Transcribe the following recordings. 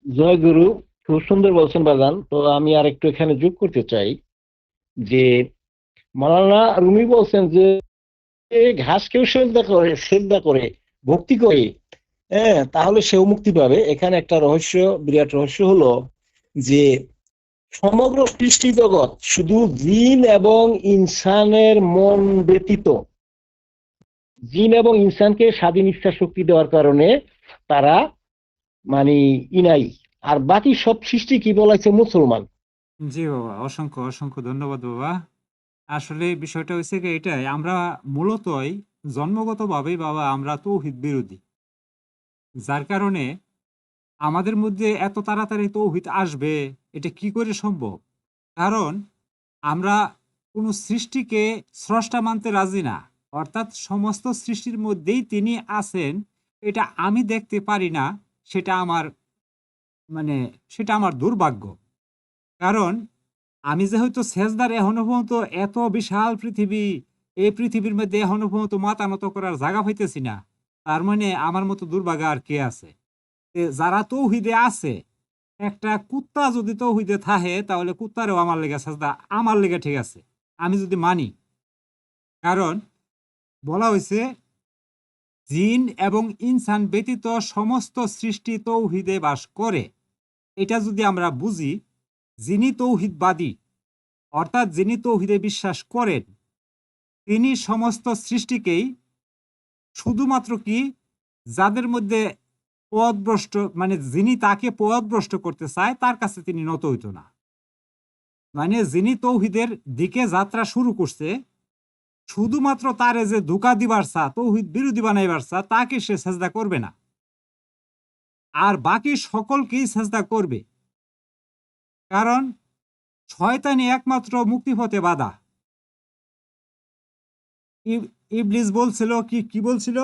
জয় গুরু। খুব সুন্দর বলছেন বাজান। তো আমি আর একটু এখানে যোগ করতে চাই যে মাওলানা রুমি বলছেন যে ঘাস কেউ সেজদা করে ভক্তি করে, হ্যাঁ, তাহলে সেও মুক্তি পাবে। এখানে একটা রহস্য, বিরাট রহস্য হলো যে সমগ্র সৃষ্টি জগৎ শুধু জিন এবং ইনসানের মন ব্যতীত, জিন এবং ইনসানকে স্বাধীন ইচ্ছা শক্তি দেওয়ার কারণে তারা মানে ইনাই, আর বাকি সব সৃষ্টি কি বলা হয়েছে মুসলমান। জি বাবা, অসংখ্য অসংখ্য ধন্যবাদ বাবা। আসলে বিষয়টা হচ্ছে কি, এটাই আমরা মূলতই জন্মগতভাবেই বাবা আমরা তৌহিদ বিরোধী, যার কারণে আমাদের মধ্যে এত তাড়াতাড়ি তৌহিদ আসবে এটা কি করে সম্ভব? কারণ আমরা কোনো সৃষ্টিকে স্রষ্টা মানতে রাজি না। অর্থাৎ সমস্ত সৃষ্টির মধ্যেই তিনি আছেন, এটা আমি দেখতে পারি না। সেটা আমার মানে সেটা আমার দুর্ভাগ্য। কারণ আমি যেহেতু সেজদার এখনো পর্যন্ত এত বিশাল পৃথিবী, এই পৃথিবীর মধ্যে এখনো পর্যন্ত মাথা নত করার জায়গা পাইতেছি না। তার মানে আমার মতো দুর্ভাগা আর কে আছে? যারা তৌহিদে আছে, একটা কুত্তা যদি তৌহিদে থাকে তাহলে কুত্তারও আমার লেগে সেজদা আমার লেগে ঠিক আছে, আমি যদি মানি। কারণ বলা হয়েছে জিন এবং ইনসান ব্যতীত সমস্ত সৃষ্টি তৌহিদে বাস করে। এটা যদি আমরা বুঝি, যিনি তৌহিদবাদী অর্থাৎ যিনি তৌহিদে বিশ্বাস করেন, তিনি সমস্ত সৃষ্টিকেই শুধুমাত্র কি যাদের মধ্যে পথভ্রষ্ট, মানে যিনি তাকে পথভ্রষ্ট করতে চায় তার কাছে তিনি নত হইত না। মানে যিনি তৌহিদের দিকে যাত্রা শুরু করছে, শুধুমাত্র তারে যে ধোঁকা দিবার চা, তৌহিদ বিরোধী বানাইবার চা, তাকে সে সেজদা করবে না, আর বাকি সকলকেই সেজদা করবে। কারণ শয়তানি একমাত্র মুক্তিপথে বাধা। ইবলিস বলছিল কি কি বলছিল,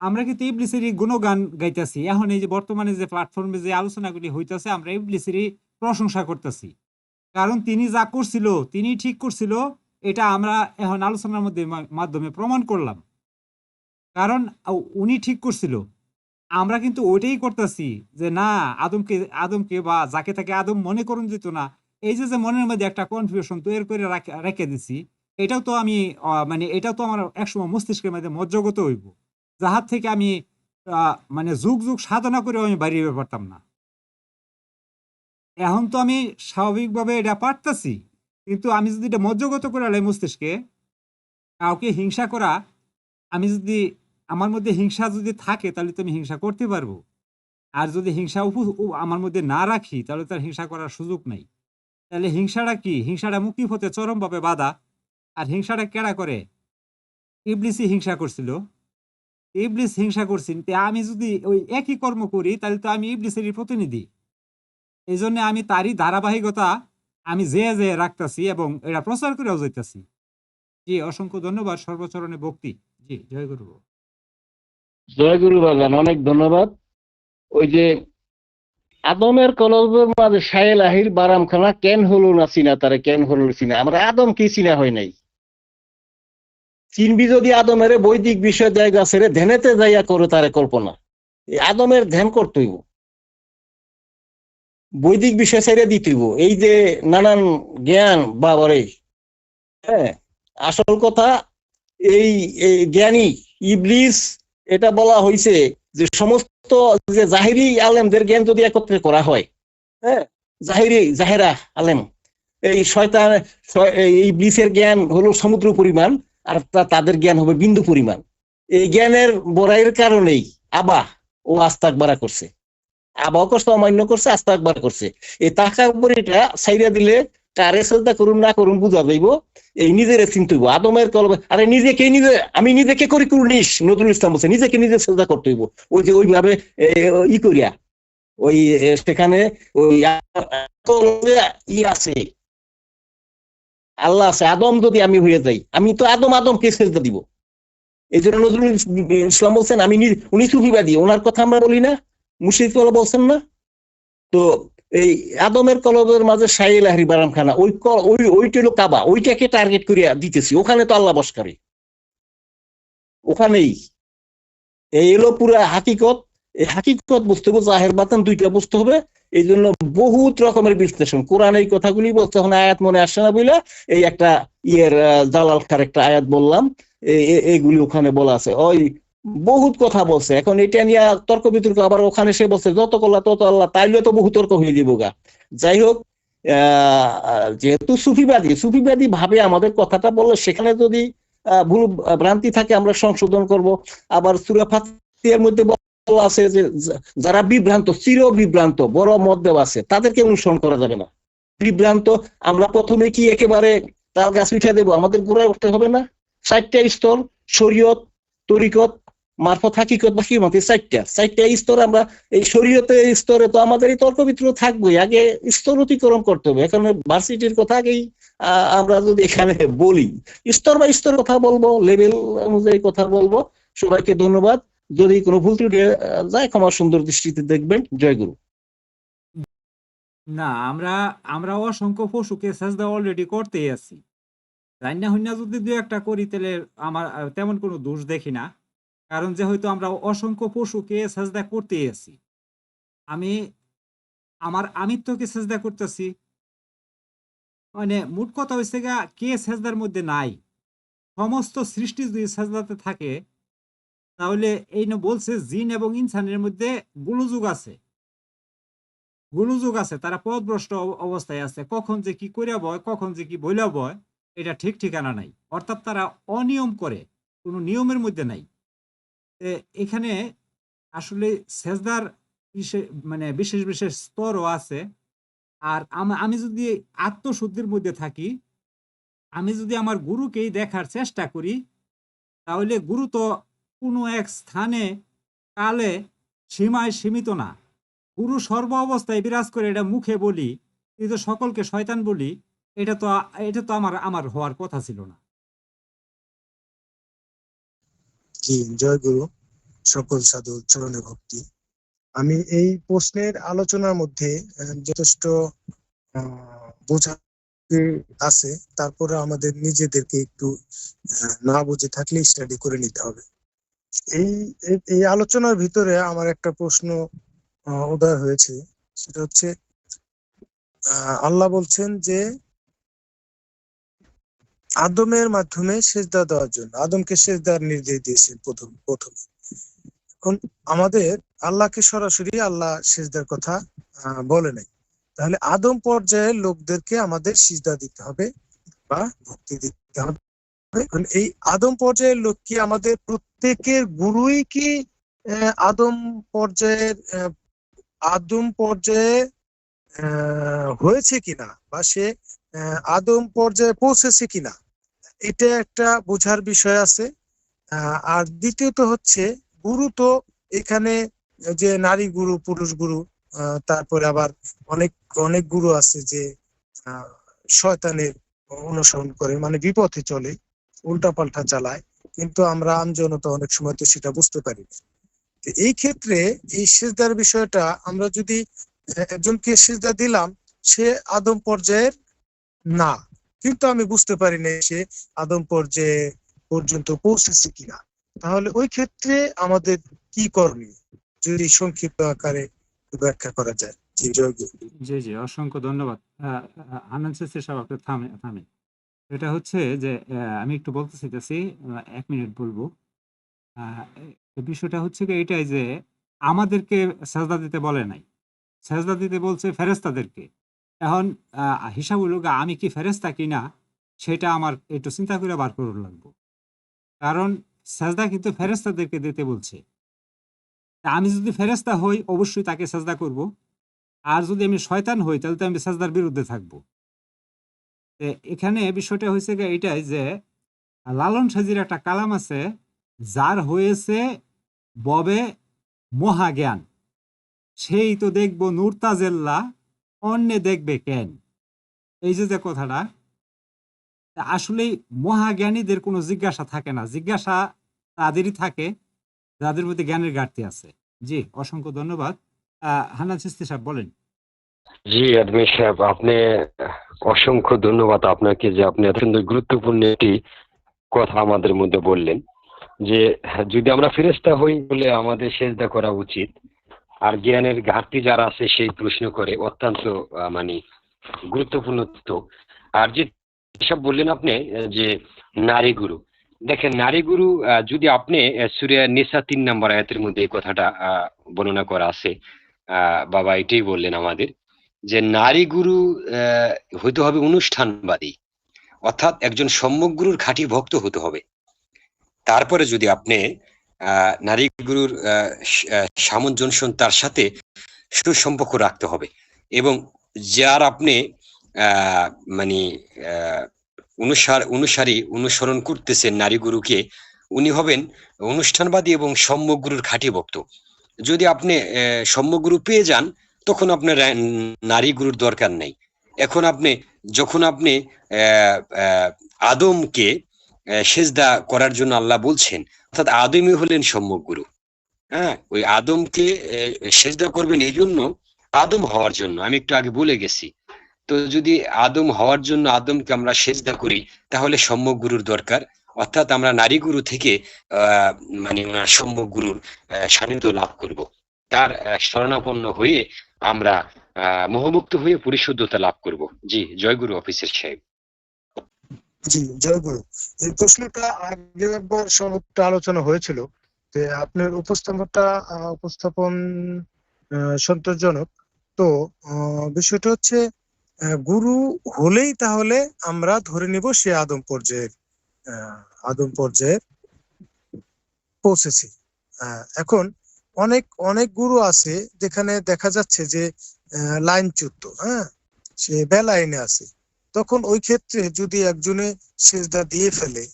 আমরা কিন্তু ইবলিসেরই গুণগান গাইতেছি। এখন এই যে বর্তমানে যে প্ল্যাটফর্মে যে আলোচনাগুলি হইতেছে, আমরা ইবলিসেরই প্রশংসা করতেছি। কারণ তিনি যা করছিল, তিনি ঠিক করছিল, এটা আমরা এখন আলোচনার মধ্যে মাধ্যমে প্রমাণ করলাম। কারণ উনি ঠিক করছিল, আমরা কিন্তু ওইটাই করতেছি যে না, আদমকে আদমকে বা যাকে তাকে আদম মনে করুন যেত না। এই যে যে মনের মধ্যে একটা কনফিউশন তৈরি করে রেখে দিছি, এটাও তো আমি মানে এটাও তো আমার একসময় মস্তিষ্কের মধ্যে মজ্জগত হইব, যাহার থেকে আমি মানে যুগ যুগ সাধনা করে আমি বাড়িয়ে পারতাম না। এখন তো আমি স্বাভাবিকভাবে এটা পারতাছি, কিন্তু আমি যদি এটা মজ্জগত করে লাই মস্তিষ্কে, কাউকে হিংসা করা, আমি যদি আমার মধ্যে হিংসা যদি থাকে তাহলে তো আমি হিংসা করতে পারবো। আর যদি হিংসা আমার মধ্যে না রাখি তাহলে তার হিংসা করার সুযোগ নাই। তাহলে হিংসাটা কি? হিংসাটা মুক্তি হতে চরমভাবে বাধা। আর হিংসাটা কেডা করে? ইবলিসই হিংসা করছিল। ইবলিস হিংসা করছেন, তে আমি যদি ওই একই কর্ম করি তাহলে তো আমি ইবলিসেরই প্রতিনিধি। এই জন্য আমি তারই ধারাবাহিকতা আমি যে রাখতেছি এবং এটা প্রচার করেও যাইতেছি। জি, অসংখ্য ধন্যবাদ। সর্বচরণে ভক্তি। জি, জয় গুরু। জয় গুরু বাজান, অনেক ধন্যবাদ। ওই যে আদমের কলবের মাঝে সায়েল আহির বারামখানা কেন হলো না চিনা, তারে কেন হলো চিনা, আমরা আদমকে চিনা হয় নাই। চিনবি যদি আদমের বৈদিক বিষয় জায়গা ছেড়ে ধ্যানেতে যাইয়া করে তারে কল্পনা। এই আদমের ধ্যান করতে হইব, বৈদিক বিষয় ছেড়ে দিতে হইব। এই যে নানান জ্ঞান বাবারে, হ্যাঁ, আসল কথা এই জ্ঞানী ইবলিস, এটা বলা হয়েছে যে সমস্ত যে জাহিরি আলেমদের জ্ঞান যদি একত্রে করা হয়, হ্যাঁ, জাহেরা আলেম, এই শয়তান এই ইবলিসের জ্ঞান হলো সমুদ্র পরিমাণ, আর তাদের জ্ঞান হবে বিন্দু পরিমাণ। এই জ্ঞানের বড়াইয়ের কারণেই আবা ও আস্তাকবারা করছে, আবাও করছে, অমান্য করছে, আস্তাকবার করছে। এই তাকাব্বরিটা ছাইরা দিলে কারে শ্রদ্ধা করুন না করুন বুঝা যাইব। এই নিজের চিন্তা হইব আদমের কলবে, আরে নিজেকে নিজে, আমি নিজেকে করি কুরনিস, নজরুল ইসলাম বলছে নিজেকে নিজে শ্রদ্ধা করতে হইব। ওই যে ওইভাবে ই করিয়া ওই সেখানে ওই ই আছে, আল্লাহ আছে, আদম যদি আমি হয়ে যাই, আমি তো আদমকে সেজদা দিব। এই জন্য নজরুল ইসলাম বলছেন, আমি উনি সুফিবাদী, ওনার কথা আমরা বলি না, মুর্শিদ বলছেন না। তো এই আদমের কলবের মাঝে সাইল আহরি বারামখানা, ওইটা হলো কাবা, ওইটাকে টার্গেট করিয়া দিতেছি। ওখানে তো আল্লাহ বসকারী, ওখানেই এই এলো পুরা হাকিকত। এই হাকিকত বুঝতে হবে, জাহের বাতিন দুইটা বুঝতে হবে। এই জন্য বহুত রকমের বিশ্লেষণ, কোরআন এই কথাগুলি বলছে, এখন আয়াত মনে আসছে না বলে এই একটা জালাল খার একটা আয়াত বললাম, এইগুলি ওখানে বলা আছে। ওই বহুত কথা বলছে, এখন এটা নিয়ে তর্ক বিতর্ক, আবার ওখানে সে বলছে যত করলা তত আল্লাহ, তাইলে তো বহু তর্ক হয়ে দিব গা। যাই হোক, যেহেতু সুফিবাদী ভাবে আমাদের কথাটা বললে, সেখানে যদি ভুল ভ্রান্তি থাকে আমরা সংশোধন করব। আবার সূরা ফাতিহার মধ্যে বলা আছে যে যারা বিভ্রান্ত, চির বিভ্রান্ত, বড় মতদেব আছে, তাদেরকে অনুসরণ করা যাবে না। বিভ্রান্ত আমরা প্রথমে কি একেবারে তাল গাছ উঠে দেবো? আমাদের গোড়ায় উঠতে হবে না? 4টা স্তর, শরীয়ত, তরিকত, মারফত, হাকিকত বা কিয়ামত, 4টা স্তর। আমরা এই শরীয়তের স্তরে তো আমাদের এই তর্ক বিতর্ক থাকবোই, আগে স্তর অতিক্রম করতে হবে। এখানে ভার্সিটির কথা আগেই আমরা যদি এখানে বলি, স্তর বা স্তর কথা বলবো, লেভেল অনুযায়ী কথা বলবো। সবাইকে ধন্যবাদ। যদি কোনো ভুল ত্রুটি যায়, ক্ষমা সুন্দর দৃষ্টিতে দেখবেন। জয় গুরু। না, আমরা আমরা অসংখ্য পশুকে সেজদা অলরেডি করতেই আছি। রান্না হুন্না যদি দু একটা করি, তাহলে আমার তেমন কোনো দোষ দেখি না। কারণ যেহেতু আমরা অসংখ্য পশুকে সেজদা করতেই আছি। আমি আমার আমিত্বকে সেজদা করতেছি। মানে মোট কথা হচ্ছে গা, কে সেজদার মধ্যে নাই? সমস্ত সৃষ্টি যদি সেজদাতে থাকে, তাহলে এই না বলছে জিন এবং ইনসানের মধ্যে গোলযোগ আছে। তারা পথভ্রষ্ট অবস্থায় আছে। কখন যে কি কইরা বয়, কখন যে কি বইলা বয়, এটা ঠিক ঠিকানা নাই। অর্থাৎ তারা অনিয়ম করে, কোনো নিয়মের মধ্যে নাই। এখানে আসলে সেজদার মানে বিশেষ বিশেষ স্তরও আছে। আর আমি যদি আত্মশুদ্ধির মধ্যে থাকি, আমি যদি আমার গুরুকেই দেখার চেষ্টা করি, তাহলে গুরু তো কোনো এক স্থানে, কালে, সীমায় সীমিত না। গুরু সর্ব অবস্থায় বিরাজ করে, এটা মুখে বলি, কিন্তু সকলকে শয়তান বলি, এটা তো আমার আমার হওয়ার কথা ছিল না। জি, জয় গুরু, সকল সাধু চরণে ভক্তি। আমি এই প্রশ্নের আলোচনার মধ্যে যথেষ্ট বোঝা আছে, তারপরে আমাদের নিজেদেরকে একটু না বুঝে থাকলে স্টাডি করে নিতে হবে। এই এই আলোচনার ভিতরে আমার একটা প্রশ্ন উদয় হয়েছে, সেটা হচ্ছে আল্লাহ বলছেন যে আদমের মাধ্যমে সেজদা দেওয়ার জন্য, আদমকে সেজদার নির্দেশ দিয়েছেন প্রথমে। এখন আমাদের আল্লাহকে সরাসরি আল্লাহ সিজদার কথা বলে নাই, তাহলে আদম পর্যায়ের লোকদেরকে আমাদের সিজদা দিতে হবে বা ভক্তি দিতে হবে। এই আদম পর্যায়ের লোক কি আমাদের প্রত্যেকের গুরুই কি আদম পর্যায়ে হয়েছে কিনা, বা সে আদম পর্যায়ে পৌঁছেছে কিনা, এটা একটা বোঝার বিষয় আছে। আর দ্বিতীয়ত হচ্ছে, গুরু তো এখানে যে নারী গুরু, পুরুষ গুরু, তারপরে আবার অনেক অনেক গুরু আছে যে শয়তানের অনুসরণ করে, মানে বিপথে চলে, উল্টাপাল্টা চালায়, কিন্তু আমরা আমজনতা অনেক সময় তো সেটা বুঝতে পারি না। এই ক্ষেত্রে এই সিজদার বিষয়টা, আমরা যদি একজনকে সিজদা দিলাম, সে আদম পর্যায়ের না, কিন্তু আমি বুঝতে পারি না সে আদম পর্যায়ে পর্যন্ত পৌঁছেছে কিনা, তাহলে ওই ক্ষেত্রে আমাদের কি করণীয়, যদি সংক্ষিপ্ত আকারে ব্যাখ্যা করা যায়। জি, জয় গুরু। জি জি, অসংখ্য ধন্যবাদ। আনন্দ সাহেব, আপনি থামে। এটা হচ্ছে যে আমি একটু বলতে চাইতেছি, 1 মিনিট বলবো। বিষয়টা হচ্ছে কি, এটাই যে আমাদেরকে সেজদা দিতে বলে নাই, সেজদা দিতে বলছে ফেরেশতাদেরকে। এখন হিসাব হলো আমি কি ফেরেশতা কিনা, সেটা আমার একটু চিন্তা করে বার করে লাগবো। কারণ সেজদা কিন্তু ফেরেশতাদেরকে দিতে বলছে। আমি যদি ফেরেশতা হই, অবশ্যই তাকে সেজদা করব। আর যদি আমি শয়তান হই, তাহলে তো আমি সেজদার বিরুদ্ধে থাকবো। এখানে বিষয়টা হয়েছে এইটাই যে, লালন সাজির একটা কালাম আছে, যার হয়েছে ববে মহাজ্ঞান, সেই তো দেখবো নূর তাজেল্লা, অন্যে দেখবে কেন। এই যে কথাটা, আসলে মহাজ্ঞানীদের কোনো জিজ্ঞাসা থাকে না, জিজ্ঞাসা তাদেরই থাকে যাদের মধ্যে জ্ঞানের ঘাটতি আছে। জি, অসংখ্য ধন্যবাদ। হান্নান চিশতি সাহেব বলেন। জি অ্যাডমিন সাহেব, আপনি অসংখ্য ধন্যবাদ আপনাকে যে আপনি এত সুন্দর গুরুত্বপূর্ণ একটি কথা আমাদের মধ্যে বললেন। যে যদি আমরা ফেরেশতা হই বলে আমাদের সেজদা করা উচিত, আর জ্ঞানের ঘাটতি যারা আছে সেই প্রশ্ন করে, অত্যন্ত মানে গুরুত্বপূর্ণ তো। আর যে সব বললেন আপনি যে নারী গুরু, দেখেন নারী গুরু যদি আপনি সূরা নিসা 3 নম্বর আয়াতের মধ্যে এই কথাটা বর্ণনা করা আছে, বাবা এটাই বললেন আমাদের যে নারী গুরু হইতে হবে অনুষ্ঠানবাদী, অর্থাৎ একজন সম্যক গুরুর খাঁটি ভক্ত হতে হবে। তারপরে যদি আপনি নারী গুরুর সামঞ্জস্য তার সাথে সুসম্পর্ক রাখতে হবে, এবং যার আপনি মানে অনুসরণ করতেছেন নারী গুরুকে, উনি হবেন অনুষ্ঠানবাদী এবং সম্যক গুরুর খাঁটি ভক্ত। যদি আপনি সম্যক গুরু পেয়ে যান, তখন আপনার নারী গুরুর দরকার নেই। এখন যখন আপনি আদমকে সেজদা করার জন্য আল্লাহ বলছেন, অর্থাৎ আদমই হলেন সম্যক গুরু। হ্যাঁ, ওই আদমকে সেজদা করবেন এই জন্য, আদম হওয়ার জন্য, আমি একটু আগে বলে গেছি। তো যদি আদম হওয়ার জন্য আদমকে আমরা সেজদা করি, তাহলে সম্যক গুরুর দরকার, অর্থাৎ আমরা নারী গুরু থেকে মানে ওনার সম্যক গুরুর সান্নিধ্য লাভ করব। তার শরণাপন্ন হয়ে আমরা মোহমুক্ত হয়ে পরিশুদ্ধতা লাভ করব। জি, জয়গুরু অফিসের সাহেব। জি, জয়গুরু। এই প্রশ্নটা আগে একবার সমাপ্ত আলোচনা হয়েছিল, যে আপনার উপস্থাপন সন্তোষজনক। তো বিষয়টা হচ্ছে, গুরু হলেই তাহলে আমরা ধরে নিব সে আদম পর্যায়ে পৌঁছেছি। এখন অনেক অনেক গুরু আছে যেখানে দেখা যাচ্ছে যে লাইনচ্যুত, হ্যাঁ, সে বেলাইনে আছে। তখন ওই ক্ষেত্রে যদি একজনে সেজদা দিয়ে ফেলে,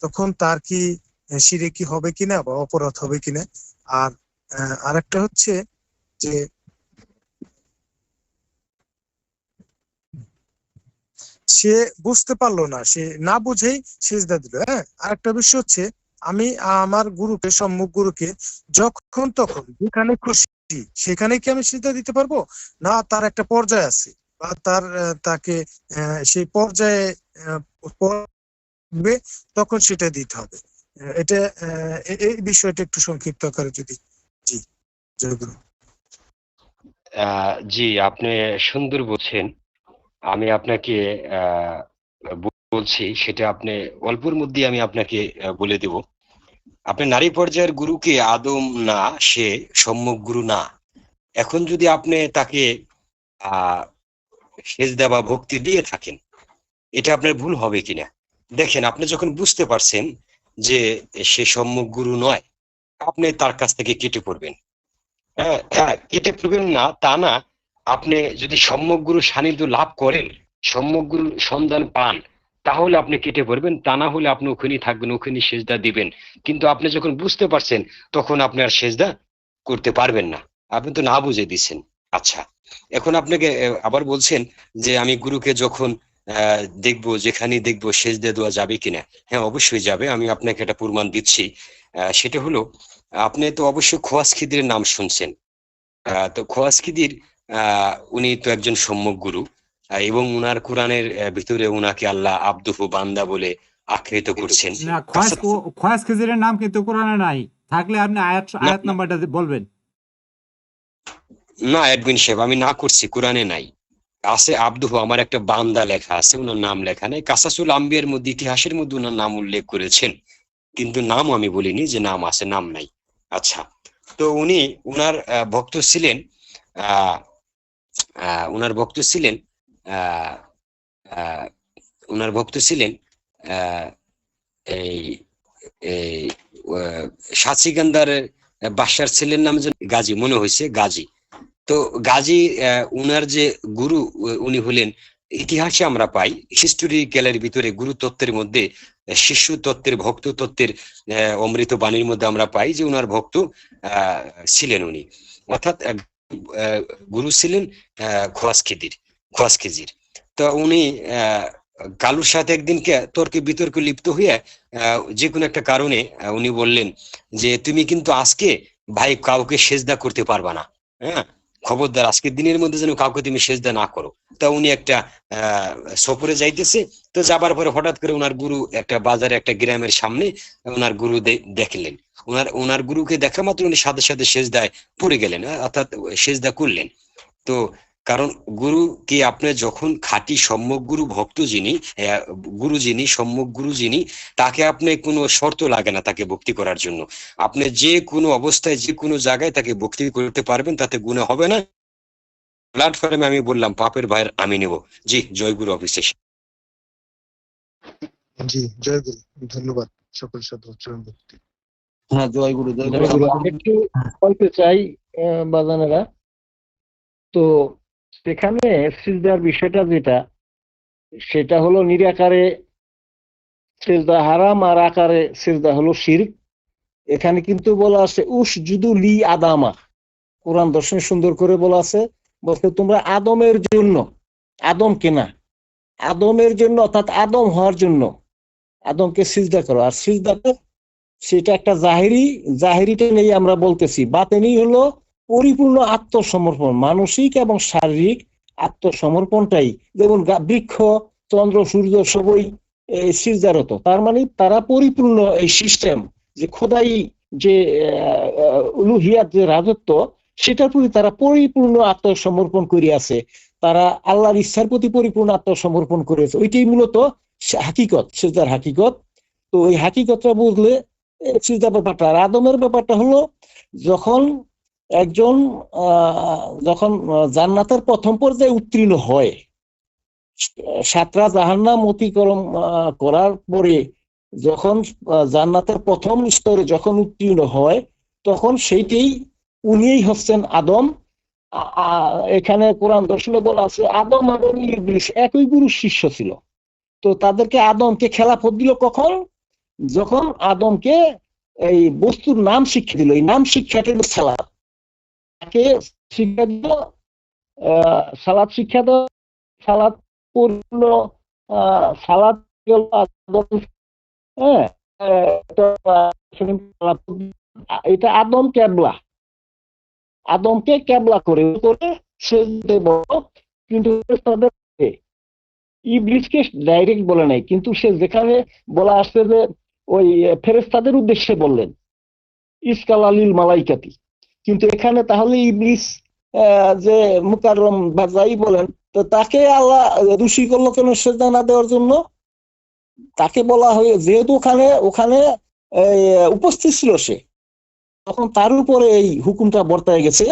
তখন তার কি শিরকি হবে কিনা বা অপরাধ হবে কিনা? আর আরেকটা হচ্ছে যে সে বুঝতে পারলো না, সে না বুঝেই সিজদা দিল। হ্যাঁ, আরেকটা বিষয় হচ্ছে, আমি আমার গুরুকে, সম্মুখ গুরুকে যখন তখন যেখানে খুশি সেখানে কি আমি সিজদা দিতে পারবো? না, তার একটা পর্যায় আছে, বা তাকে সেই পর্যায়ে পড়বে, তখন সেটা দিতে হবে। এটা এই বিষয়টা একটু সংক্ষিপ্ত আকারে যদি। জি, জয়গুরু। জি, আপনি সুন্দর বলছেন। আমি আপনাকে বলছি, সেটা আপনি অল্পর মধ্যে আমি আপনাকে বলে দেব। আপনি নারী পর্যায়ের গুরুকে আদম না, সে সম্যক গুরু না। এখন যদি আপনি তাকে সেজদা বা ভক্তি দিয়ে থাকেন, এটা আপনার ভুল হবে কিনা? দেখেন, আপনি যখন বুঝতে পারছেন যে সে সম্যক গুরু নয়, আপনি তার কাছ থেকে কেটে পড়বেন। হ্যাঁ, কেটে পড়বেন না তা না, আপনি যদি সম্যক গুরু সান্নিধ্য লাভ করেন, সম্যক গুরুর সন্ধান পান, তাহলে আপনি কেটে পড়বেন। তা না হলে আপনি ওখানেই থাকবেন, ওখানেই সেজদা দিবেন। কিন্তু আপনি যখন বুঝতে পারছেন, তখন আপনি আর সেজদা করতে পারবেন না। আপনি তো না বুঝে দিচ্ছেন। আচ্ছা, এখন আপনাকে আবার বলছেন যে আমি গুরুকে যখন দেখবো, যেখানেই দেখবো, সেজদা দেওয়া যাবে কিনা? হ্যাঁ, অবশ্যই যাবে। আমি আপনাকে একটা প্রমাণ দিচ্ছি। সেটা হলো, আপনি তো অবশ্যই খোয়াজ খিদিরের নাম শুনছেন। তো খোয়াজ খিদির উনি তো একজন সম্যক গুরু, এবং উনার কোরআনের ভিতরে উনাকে আল্লাহ আব্দুহু, বান্দা বলে আখ্যায়িত করছেন। না, খোয়াজ খিজিরের নাম কিন্তু কোরআনে নাই। থাকলে আপনি আয়াত নাম্বারটা বলবেন। না এডমিন সাহেব, আমি না করছি, কোরআনে নাই। আছে আব্দুহু, আমার একটা বান্দা লেখা আছে, উনার নাম লেখা নেই। কাসাসুল আম্বিয়ার মধ্যে, ইতিহাসের মধ্যে উনার নাম উল্লেখ করেছেন, কিন্তু নাম আমি বলিনি যে নাম আছে, নাম নাই। আচ্ছা, তো উনি উনার ভক্ত ছিলেন, উনার ভক্ত ছিলেন আহ আহ উনার ভক্ত ছিলেন এই এই সাচিকান্দার বাদশার ছেলের নাম যেন গাজী, মনে হয়েছে গাজী। তো গাজী উনার যে গুরু, উনি হলেন, ইতিহাসে আমরা পাই, হিস্টোরিক্যালের ভিতরে গুরু তত্ত্বের মধ্যে, শিষ্য তত্ত্বের, ভক্ত তত্ত্বের অমৃত বাণীর মধ্যে আমরা পাই যে উনার ভক্ত ছিলেন উনি, অর্থাৎ গুরু ছিলেন খোয়াজ খিজির। তো উনি কালুর সাথে একদিনকে তর্কে বিতর্কে লিপ্ত হয়ে যে কোনো একটা কারণে উনি বললেন যে তুমি কিন্তু আজকে ভাই কাউকে সেজদা করতে পারবা না। হ্যাঁ, খবরদার আজকের দিনের মধ্যে যেন কাউকে তুমি সেজদা না করো। তা উনি একটা সফরে যাইতেছে, তো যাবার পরে হঠাৎ করে ওনার গুরু একটা বাজারে একটা গ্রামের সামনে ওনার গুরু দেখলেন। ওনার গুরুকে দেখা মাত্র উনি সাথে সাথে সেজদায় পড়ে গেলেন, অর্থাৎ সেজদা করলেন। তো কারণ গুরু কি, আপনি যখন খাঁটি সম্যক গুরু ভক্ত যিনি, গুরু যিনি, সম্যক গুরু যিনি, তাকে আপনি কোনো শর্ত লাগে না তাকে ভক্তি করার জন্য। আপনি যে কোনো অবস্থায় যে কোনো জায়গায় তাকে ভক্তি করতে পারবেন, তাতে গুনাহ হবে না। প্ল্যাটফর্মে আমি বললাম পাপের ভাইয়ের আমি নেব। জি, জয়গুরু অফিসে। জি, জয় গুরু। ধন্যবাদ সকল সদস্যদের প্রতি। হ্যাঁ, জয় গুরু, জয় গুরু। একটু বলতে চাই বাজানেরা, তো সেখানে সিজদার বিষয়টা যেটা, সেটা হলো নিরাকারে সিজদা হারাম আর আকারে সিজদা হলো শিরক। এখানে কিন্তু বলা আছে উসজুদু লি আদামা, কোরআন দর্শনে সুন্দর করে বলা আছে, বলতে তোমরা আদমের জন্য, আদমকে না, আদমের জন্য অর্থাৎ আদম হওয়ার জন্য আদমকে সিজদা করো। আর সিজদাটা সেটা একটা জাহিরিটা নেই আমরা বলতেছি, বাতেনি হলো পরিপূর্ণ আত্মসমর্পণ, মানসিক এবং শারীরিক আত্মসমর্পণটাই। যেমন বৃক্ষ, চন্দ্র, সূর্য সবই সিজদারত, তার মানে তারা পরিপূর্ণ এই সিস্টেম যে খোদাই যে উলুহিয়াত যে রাজত্ব, সেটার প্রতি তারা পরিপূর্ণ আত্মসমর্পণ করে আছে, তারা আল্লাহর ইচ্ছার প্রতি পরিপূর্ণ আত্মসমর্পণ করেছে। ওইটাই মূলত হাকিকত, সিজদার হাকিকত। তো ওই হাকিকতটা বুঝলে সিজদা ব্যাপারটা। আর আদমের ব্যাপারটা হলো যখন একজন যখন জান্নাতের প্রথম পর্যায়ে উত্তীর্ণ হয়, 7টা জাহান্নাম অতিক্রম করার পরে যখন জান্নাতের প্রথম স্তরে যখন উত্তীর্ণ হয়, তখন সেইটাই উনিই হচ্ছেন আদম। এখানে কোরআন দর্শনে বলা আছে আদম এবং ইবলিস একই গুরুর শিষ্য ছিল। তো তাদেরকে আদমকে খেলাফত দিল কখন? যখন আদমকে এই বস্তুর নাম শিক্ষা দিল। এই নাম শিক্ষাটা হলো সালাত, তাকে শিক্ষা দিল, সালাত শিক্ষা দিল। সালাত পূর্ণ সালাত হ্যাঁ, এটা আদমকে কেবলা করে সে বড়, কিন্তু ইবলিসকে ডাইরেক্ট বলে নাই, কিন্তু সে যেখানে বলা আসছে যে ওই ফেরেশতাদের উদ্দেশ্যে বললেন ইসকাল আলিল মালাইকাতি, কিন্তু এখানে তাহলে ইবলিস যে মুকাররম বা যাই বলেন, তো তাকে আল্লাহ রুশি করলো কেন সেজদা না দেওয়ার জন্য? তাকে বলা হয় যেহেতু ওখানে উপস্থিত ছিল সে, তখন তার উপরে এই হুকুমটা বর্তায় গেছে।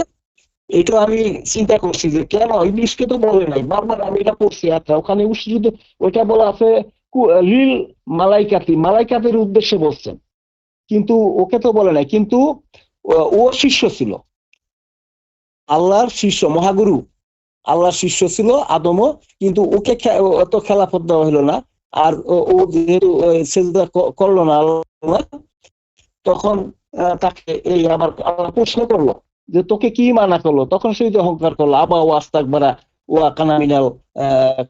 এটা আমি চিন্তা করছি যে কেন ইংলিশকে তো বলে নাই, বারবার আমি এটা পড়ছি। আচ্ছা, ওখানে যদি ওইটা বলা আছে লিল মালাইকাতের উদ্দেশ্যে বলছেন, কিন্তু ওকে তো বলে নাই। কিন্তু ও শিষ্য ছিল, আল্লাহর শিষ্য, মহাগুরু আল্লাহর শিষ্য ছিল আদমও, কিন্তু ওকে অত খেলাফত দেওয়া হলো না। আর ও যেহেতু সেজদা করলো না আল্লাহ, তখন তাকে এই আবার আল্লাহ প্রশ্ন করলো যে তোকে কি মানা করলো? তখন সে যে অহংকার করলো, আবা ও আস্তাকবারা ওয়া কানামিনাল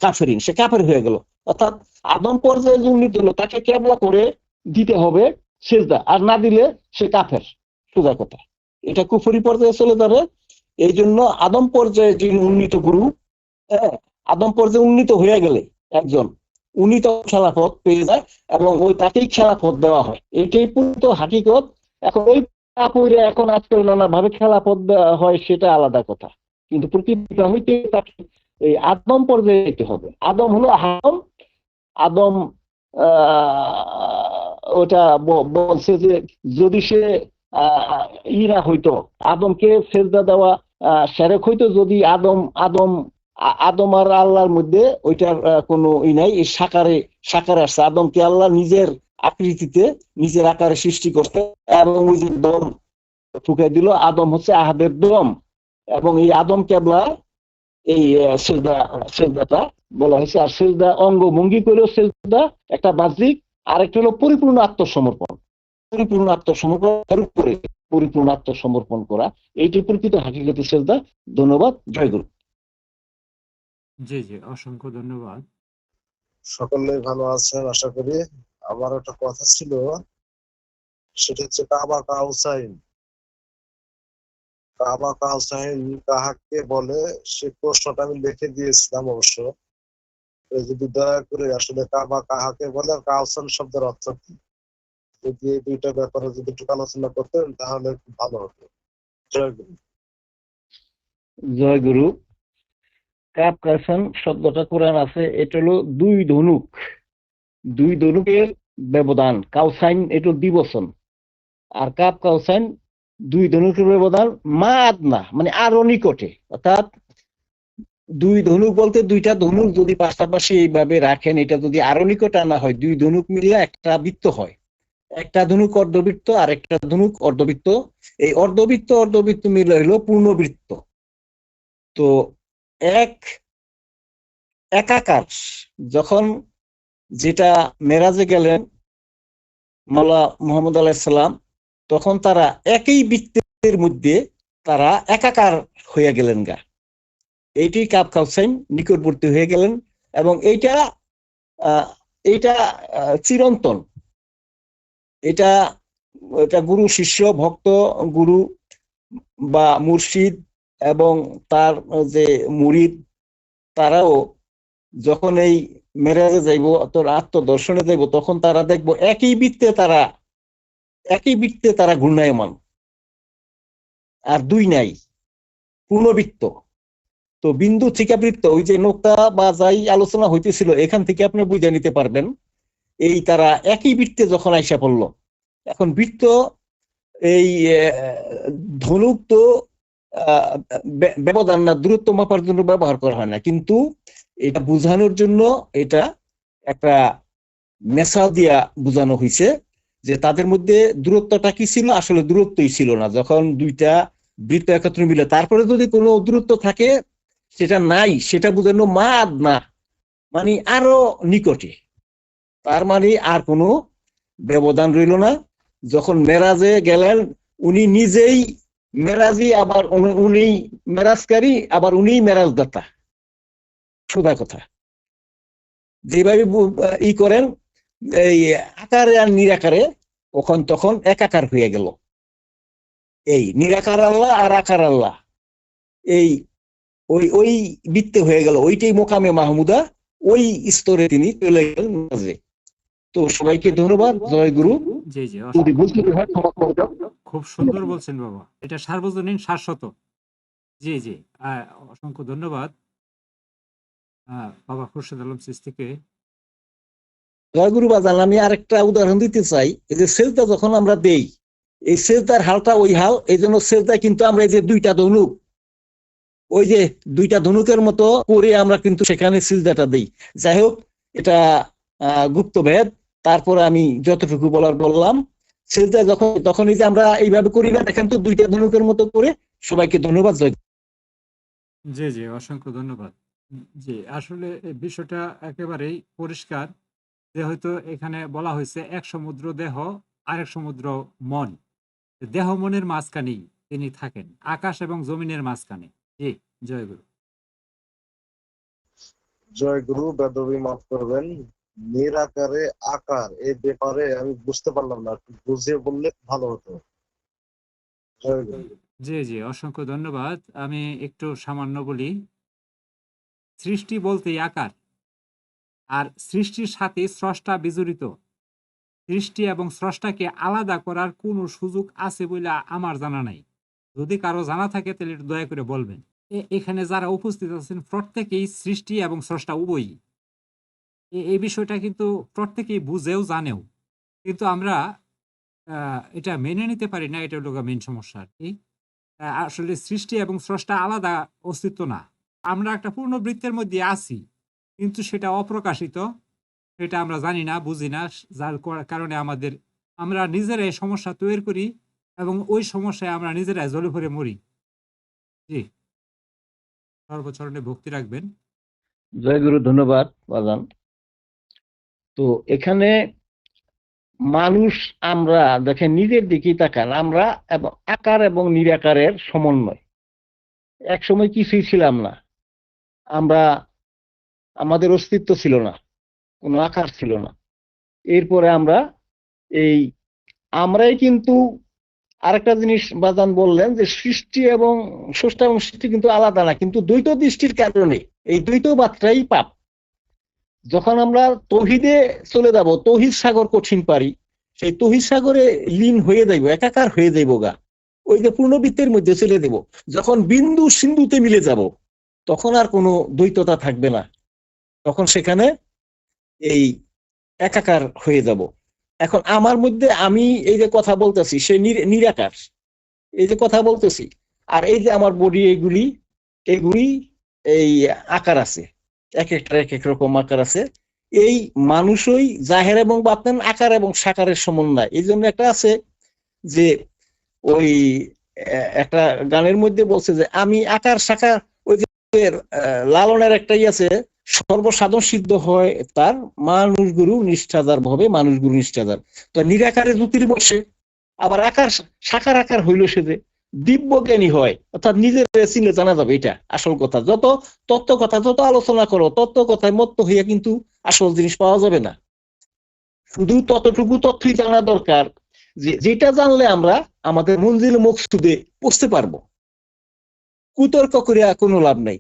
কাফেরিন, সে কাফের হয়ে গেল। অর্থাৎ আদম পর্যায়ে যে উন্নীত হলো, তাকে কেবলা করে দিতে হবে সেজদা, আর না দিলে সে কাফের, সোজা কথা। এটা কুফরি পর্যায়ে চলে যাবে। এই জন্য আদম পর্যায়ে যিনি উন্নীত গুরু, আদম পর্যায়ে উন্নীত হয়ে গেলে একজন উন্নীত খেলাফত পেয়ে যায়, এবং ওই তাকেই খেলাফত দেওয়া হয়। এটাই পুরো হাকিকত। এখন ওই এখন আজকাল নানা ভাবে খেলাফত দেওয়া হয়, সেটা আলাদা কথা, কিন্তু প্রকৃতিটা হইতে তাকে এই আদম পর্যায়ে যেতে হবে। আদম হলো আদম ওটা বলছে যে যদি সে ইরা হইতো, আদমকে সেজদা দেওয়া সেরেক হইতো, যদি আদম আর আল্লাহর মধ্যে ওইটার কোনো নাই, এই সাকারে আসছে। আদমকে আল্লাহ নিজের আকৃতিতে নিজের আকারে সৃষ্টি করতে, এবং ওই যে দম ঠুকে দিল, আদম হচ্ছে আহাদের দম, এবং এই আদম কেবলা এই সেজদাটা বলা হয়েছে। আর সেজদা অঙ্গ ভঙ্গি করেও সেজদা একটা বাহ্যিক, আর একটা হলো পরিপূর্ণ আত্মসমর্পণ। পরিপূর্ণ আত্মসমর্পণ করা, এইটি প্রকৃত হাকিকতে সেজদা। ধন্যবাদ, জয় গুরু। জি জি, অসংখ্য ধন্যবাদ। সকলে ভালো আছেন আশা করি। আমার একটা কথা ছিল, সেটা হচ্ছে কাবা কাউসাইন। কাবা কাউসাইন কাহাকে বলে সে প্রশ্নটা আমি লিখে দিয়েছিলাম অবশ্য। যদি দয়া করে আসলে কাবা কাহাকে বলে আর কাউসান শব্দের অর্থ কি, যদি এই দুইটা ব্যাপারে যদি একটু আলোচনা করতেন তাহলে খুব ভালো হতো। জয় গুরু। জয় গুরু। কাপ কাসান শব্দটা কোরআন আছে, এটা হলো দুই ধনুক, দুই ধনুকের ব্যবধান। কাউসাইন এটা দ্বিবচন, আর কাপ কাউসাইন দুই ধনুকের ব্যবধান মা আদনা মানে আরো নিকটে। অর্থাৎ দুই ধনুক বলতে দুইটা ধনুক যদি পাশাপাশি এইভাবে রাখেন, এটা যদি আরো নিকটে আনা হয়, দুই ধনুক মিলে একটা বৃত্ত হয়। একটা ধনুক অর্ধবৃত্ত আর একটা ধনুক অর্ধবৃত্ত, এই অর্ধবৃত্ত অর্ধবৃত্ত মিলে হলো পূর্ণবৃত্ত। তো এক একাকার যখন যেটা মেরাজে গেলেন মাওলা মুহাম্মদ আলাইহিস সালাম, তখন তারা একই বৃত্তের মধ্যে তারা একাকার হয়ে গেলেন গা। এইটি কাব কাউসাইন নিকটবর্তী হয়ে গেলেন, এবং এইটা এইটা চিরন্তন। এটা এটা গুরু শিষ্য ভক্ত, গুরু বা মুর্শিদ এবং তার যে মুরিদ, তারাও যখন এই মেরাজে যাইব, তোর আত্মদর্শনে যাইব, তখন তারা দেখবো একই বৃত্তে তারা ঘূর্ণায়মান, আর দুই নাই, পূর্ণবৃত্ত। তো বিন্দু থেকে বৃত্ত, ওই যে নোক্তা বা যাই আলোচনা হইতেছিল, এখান থেকে আপনি বুঝে নিতে পারবেন এই তারা একই বৃত্তে যখন আইসা পড়ল। এখন বৃত্ত এই ধনুক তো ব্যবধান না, দূরত্ব মাপার জন্য ব্যবহার করা হয় না, কিন্তু এটা বোঝানোর জন্য এটা একটা মেসাল দিয়া বোঝানো হয়েছে যে তাদের মধ্যে দূরত্বটা কি ছিল, আসলে দূরত্বই ছিল না যখন দুইটা বৃত্ত একত্র মিলে। তারপরে যদি কোনো দূরত্ব থাকে সেটা নাই, সেটা বোঝানো মা আদনা মানে আরো নিকটে, তার মানে আর কোনো ব্যবধান রইল না। যখন মেরাজে গেলেন উনি নিজেই মেরাজি, আবার উনি মেরাজকারী, আবার উনি মেরাজদাতা। সোজা কথা, যেভাবে ই করেন এই আকারে আর নিরাকারে তখন একাকার হয়ে গেল। এই নিরাকার আল্লাহ আর আকার আল্লাহ এই ওই ওই বৃত্তে হয়ে গেল, ওইটাই মোকামে মাহমুদা, ওই স্তরে তিনি চলে গেলেন মাঝে। তো সবাইকে ধন্যবাদ। জয় গুরু। জি জি, যদি বুঝতে হয় ক্ষমা করে দাও। খুব সুন্দর বলছেন বাবা, এটা সার্বজনীন শাশ্বত। জি জি, অসংখ্য ধন্যবাদ বাবা খুরশেদ আলম চিশতিকে। জয় গুরু বাজান, আমি আরেকটা উদাহরণ দিতে চাই। এই যে সেজদা যখন আমরা দেই, এই সেজদার হালটা ওই হাল, এই জন্য সেজদা কিন্তু আমরা এই যে দুইটা ধনুক, ওই যে দুইটা ধনুকের মতো করে আমরা কিন্তু সেখানে সিজদাটা দেই। যাই হোক, এটা গুপ্ত ভেদ। তারপরে আমি যতটুকু বলার বললাম। সিজদা তখন এই যে আমরা এইভাবে করি না, দেখেন তো দুইটা ধনুকের মতো করে। সবাইকে ধন্যবাদ। জয়। জি জি, অসংখ্য ধন্যবাদ। জি, আসলে এই বিষয়টা একেবারেই পরিষ্কার যে হয়তো এখানে বলা হয়েছে এক সমুদ্র দেহ, আরেক সমুদ্র মন। দেহ মনের মাঝখানেই তিনি থাকেন, আকাশ এবং জমিনের মাঝখানে। জি, জয় গুরু। জয় গুরু। বেদবি মাফ করবেন, নিরাকারে আকার এই ব্যাপারে আমি বুঝতে পারলাম না, একটু বুঝিয়ে বললে ভালো হতো। জয় গুরু। জি জি, অসংখ্য ধন্যবাদ। আমি একটু সামান্য বলি। সৃষ্টি বলতেই আকার, আর সৃষ্টির সাথে স্রষ্টা বিজড়িত। সৃষ্টি এবং স্রষ্টাকে আলাদা করার কোনো সুযোগ আছে বলে আমার জানা নাই। যদি কারো জানা থাকে তাহলে একটু দয়া করে বলবেন। এখানে যারা উপস্থিত আছেন প্রত্যেকেই সৃষ্টি এবং স্রষ্টা উভয়ই। এই বিষয়টা কিন্তু প্রত্যেকেই বুঝেও জানেও, কিন্তু আমরা এটা মেনে নিতে পারি না। এটা হলো মেইন সমস্যা আর কি। আসলে সৃষ্টি এবং স্রষ্টা আলাদা অস্তিত্ব না। আমরা একটা পূর্ণ বৃত্তের মধ্যে আছি, কিন্তু সেটা অপ্রকাশিত, সেটা আমরা জানি না, বুঝি না, যার কারণে আমরা নিজেরাই সমস্যা তৈরি করি এবং ওই সমস্যায় আমরা নিজেরাই জ্বলে পড়ে মরি। জি, সর্বচরণে ভক্তি রাখবেন। জয় গুরু। ধন্যবাদ বাজান। তো এখানে মানুষ, আমরা দেখেন নিজের দিকেই তাকান, আমরা এবং আকার এবং নিরাকারের সমন্বয়। এক সময় কিছুই ছিলাম না আমরা, আমাদের অস্তিত্ব ছিল না, কোনো আকার ছিল না। এরপরে আমরাই কিন্তু আরেকটা জিনিস বাজান বললেন যে সৃষ্টি এবং স্রষ্টা এবং সৃষ্টি কিন্তু আলাদা না, কিন্তু দ্বৈত দৃষ্টির কারণে এই দ্বৈত মাত্রাই পাপ। যখন আমরা তৌহিদে চলে যাব, তৌহিদ সাগর কঠিন পারি, সেই তৌহিদ সাগরে লীন হয়ে যাইব, একাকার হয়ে যাইব গা, ওই যে পূর্ণবৃত্তের মধ্যে চলে দেব। যখন বিন্দু সিন্ধুতে মিলে যাব, তখন আর কোনো দ্বৈততা থাকবে না, তখন সেখানে এই একাকার হয়ে যাব। এখন আমার মধ্যে আমি এই যে কথা বলতেছি সে নিরাকার, এই যে কথা বলতেছি, আর এই যে আমার বডি, এগুলি এই আকার আছে, এক একটা এক এক রকম আকার আছে। এই মানুষই জাহের এবং বাতেন, আকার এবং সাকারের সমন্বয়। এই জন্য একটা আছে যে ওই একটা গানের মধ্যে বলছে যে আমি আকার সাকার, ওই যে লালনের একটাই আছে, সর্বসাধন সিদ্ধ হয় তার মানুষ গুরু নিষ্ঠাদার ভাবে, মানুষ গুরু নিষ্ঠাদার। তো নিরাকারে জ্যোতির বসে, আবার আকার সাকার আকার হইল সে যে দিব্য জ্ঞানী হয়, অর্থাৎ নিজের চিনে জানা যাবে। এটা আসল কথা। যত তত্ত্ব কথা যত আলোচনা করো, তত্ত্ব কথায় মত্ত হইয়া কিন্তু আসল জিনিস পাওয়া যাবে না। শুধু ততটুকু তথ্যই জানা দরকার যে যেটা জানলে আমরা আমাদের মঞ্জিল মকসুদে পৌঁছতে পারবো। কুতর্ক করিয়া কোনো লাভ নাই।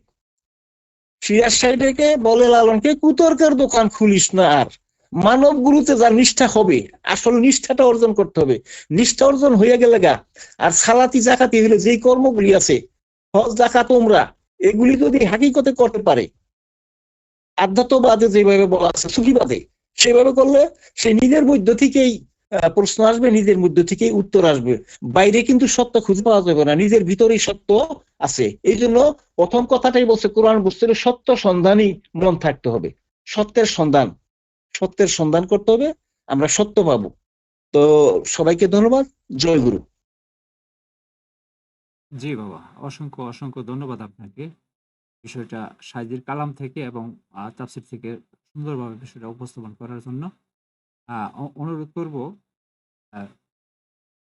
সিরাজ সাহেবকে বলে লালনকে, কুতর্কের দোকান খুলিস না আর, মানব গুরুতে যার নিষ্ঠা হবে, আসল নিষ্ঠাটা অর্জন করতে হবে। নিষ্ঠা অর্জন হইয়া গেলে গা আর সালাতি জাকাতি হইলে যেই কর্মগুলি আছে, হজ জাকাত উমরা, এগুলি যদি হাকিকতে করতে পারে, আধ্যাত্মবাদে যেভাবে বলা আছে, সুফিবাদে সেভাবে করলে সে নিজের মধ্য থেকেই প্রশ্ন আসবে, নিজের মধ্য থেকেই উত্তর আসবে। বাইরে কিন্তু সত্য খুঁজে পাওয়া যাবে না, নিজের ভিতরেই সত্য আছে। এই জন্য প্রথম কথাটাই বলছে কোরআন, বুঝতে হলে সত্য সন্ধানই মন থাকতে হবে। সত্যের সন্ধান করতে হবে, আমরা সত্য পাবো। তো সবাইকে ধন্যবাদ। জয় গুরু। জি বাবা, অসংখ্য অসংখ্য ধন্যবাদ আপনাকে বিষয়টা সাইদির কালাম থেকে এবং তাফসীর থেকে সুন্দরভাবে বিষয়টা উপস্থাপন করার জন্য। অনুরোধ করব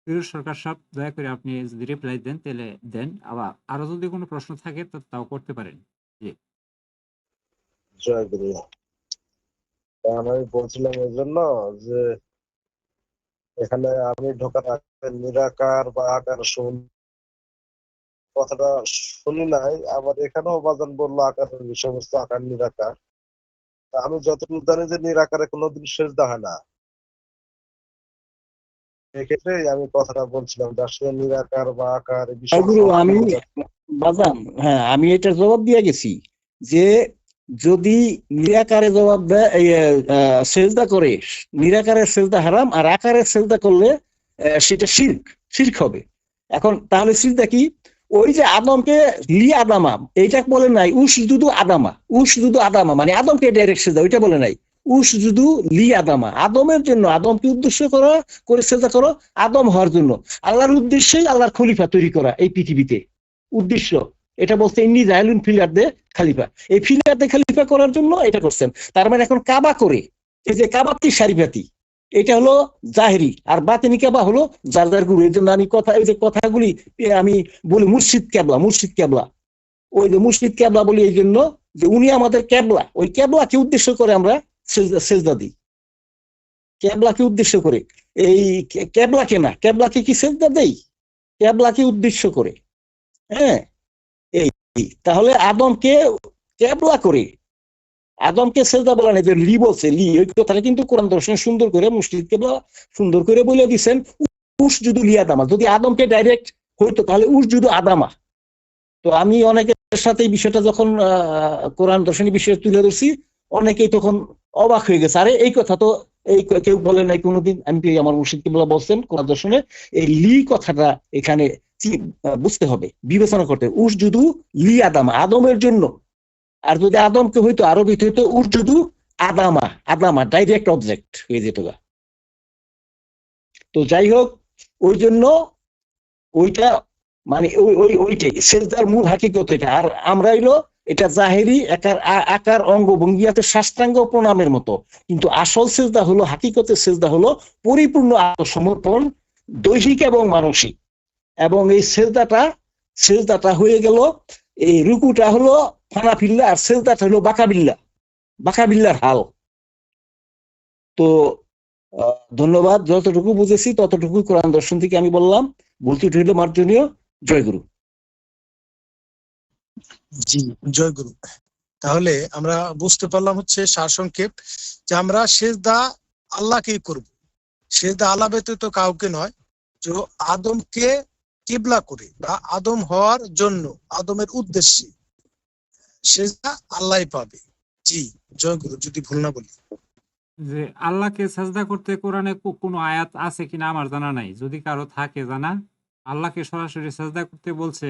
ফিরোজ সরকার সাহেব, দয়া করে আপনি যদি রিপ্লাই দেন তাহলে দেন, আবার আরো যদি কোনো প্রশ্ন থাকে তো তাও করতে পারেন। জি। জয় গুরু। আমি বলছিলাম এই জন্য যে এখানে আমি ঢোকার আগে নিরাকার বা আকার কথাটা শুনি নাই। আবার এখানেও বাজান বললো আকারের বিষয়বস্তু, আকার নিরাকার। আমি যতটুকু জানি যে নিরাকারে কোনোদিন সেজদা হয় না। এক্ষেত্রে আমি কথাটা বলছিলাম যে আসলে নিরাকার বা আকার গুরু আমি বাজান, হ্যাঁ আমি এটা জবাব দিয়ে গেছি যে যদি নিরাকারে জবাব দেয়, সেজদা করে, নিরাকারের সেজদা হারাম, আর আকারের সেজদা করলে সেটা শিরক হবে। এখন তাহলে সিজদা কি? ওই যে আদমকে লি আদামা, এইটা বলে নাই উসজুদু আদামা মানে আদমকে ডাইরেক্ট সেজদা, ওইটা বলে নাই। উসজুদু লি আদামা, আদমের জন্য, আদমকে উদ্দেশ্য করে সেজদা করো, আদম হওয়ার জন্য। আল্লাহর উদ্দেশ্যেই আল্লাহর খলিফা তৈরি করা এই পৃথিবীতে উদ্দেশ্য। এটা বলছে ইন্নি জাইলুন ফিলারদে খালিফা, এই ফিলারদে খালিফা করার জন্য এটা করছেন। তার মানে এখন কাবা করে, এই যে কাবাতি সারিফাতি, এটা হলো জাহেরি, আর বাতিনি কাবা হলো যার যার গুরু। এই জন্য আমি এই যে কথাগুলি আমি বলি মুর্শিদ কেবলা, ওই যে মুর্শিদ কেবলা বলি এই জন্য যে উনি আমাদের কেবলা, ওই কেবলাকে উদ্দেশ্য করে আমরা সেজদা দিই, কেবলাকে উদ্দেশ্য করে। এই কেবলাকে না, কেবলাকে কি সেজদা দেই? কেবলাকে উদ্দেশ্য করে। হ্যাঁ, এই তাহলে আদমকে কেবলা করে, আদমকে সেজদা বলা নেই, যে লি বলছে, লি ওই কথাটা কিন্তু কোরআন দর্শনে সুন্দর করে মুর্শিদ কেবলা সুন্দর করে বলে দিচ্ছেন, উসজুদু লি আদামা। যদি আদমকে ডাইরেক্ট হইতো তাহলে উসজুদু আদামা। তো আমি অনেকের সাথে এই বিষয়টা যখন কোরআন দর্শনের বিষয়ে তুলে ধরছি, অনেকেই তখন অবাক হয়ে গেছে, আরে এই কথা তো এই কেউ বলে নাই কোনোদিন। আমি আমার মুর্শিদ কেবলা বলছেন কোরআন দর্শনে এই লি কথাটা এখানে বুঝতে হবে, বিবেচনা করতে। উসজুদু লি আদামা, আদমের জন্য। আর যদি আদমকে হইতো আরবিতে হইতো উসজুদু আদামা ডাইরেক্ট অবজেক্ট হয়ে যেত। তো যাই হোক, ওই জন্য ওইটা মানে ওইটাই সেজদার মূল হাকিকত এটা। আর আমরা হইলো এটা জাহেরি আকার অঙ্গভঙ্গি আছে শাস্ত্রাঙ্গ প্রণামের মতো, কিন্তু আসল সেজদা হলো, হাকিকতের সেজদা হলো পরিপূর্ণ আত্মসমর্পণ, দৈহিক এবং মানসিক। এবং এই সেজদাটা হয়ে গেল, এই রুকুটা হলো ফানাফিল্লা, আর সেজদাটা হলো বাকাবিল্লার হাল। তো ধন্যবাদ। যতটুকু বুঝেছি ততটুকু কোরআন দর্শন থেকে আমি বললাম। ভুল ত্রুটি হলে মার্জনীয়। জয়গুরু। জি, জয় গুরু। তাহলে আমরা বুঝতে পারলাম হচ্ছে সারসংক্ষেপ যে আমরা সেজদা আল্লাহকেই করব, সেজদা আল্লাহ ব্যতীত কাউকে নয়। যে আদমকে কিবলা করে বা আদম হওয়ার জন্য, আদমের উদ্দেশ্যে সেজদা আল্লাহই পাবে। জি, জয় গুরু, যদি ভুল না বলি। যে আল্লাহকে সাজদা করতে কোরআনে কোনো আয়াত আছে কিনা আমার জানা নাই, যদি কারো থাকে জানা। আল্লাহকে সরাসরি সাজদা করতে বলছে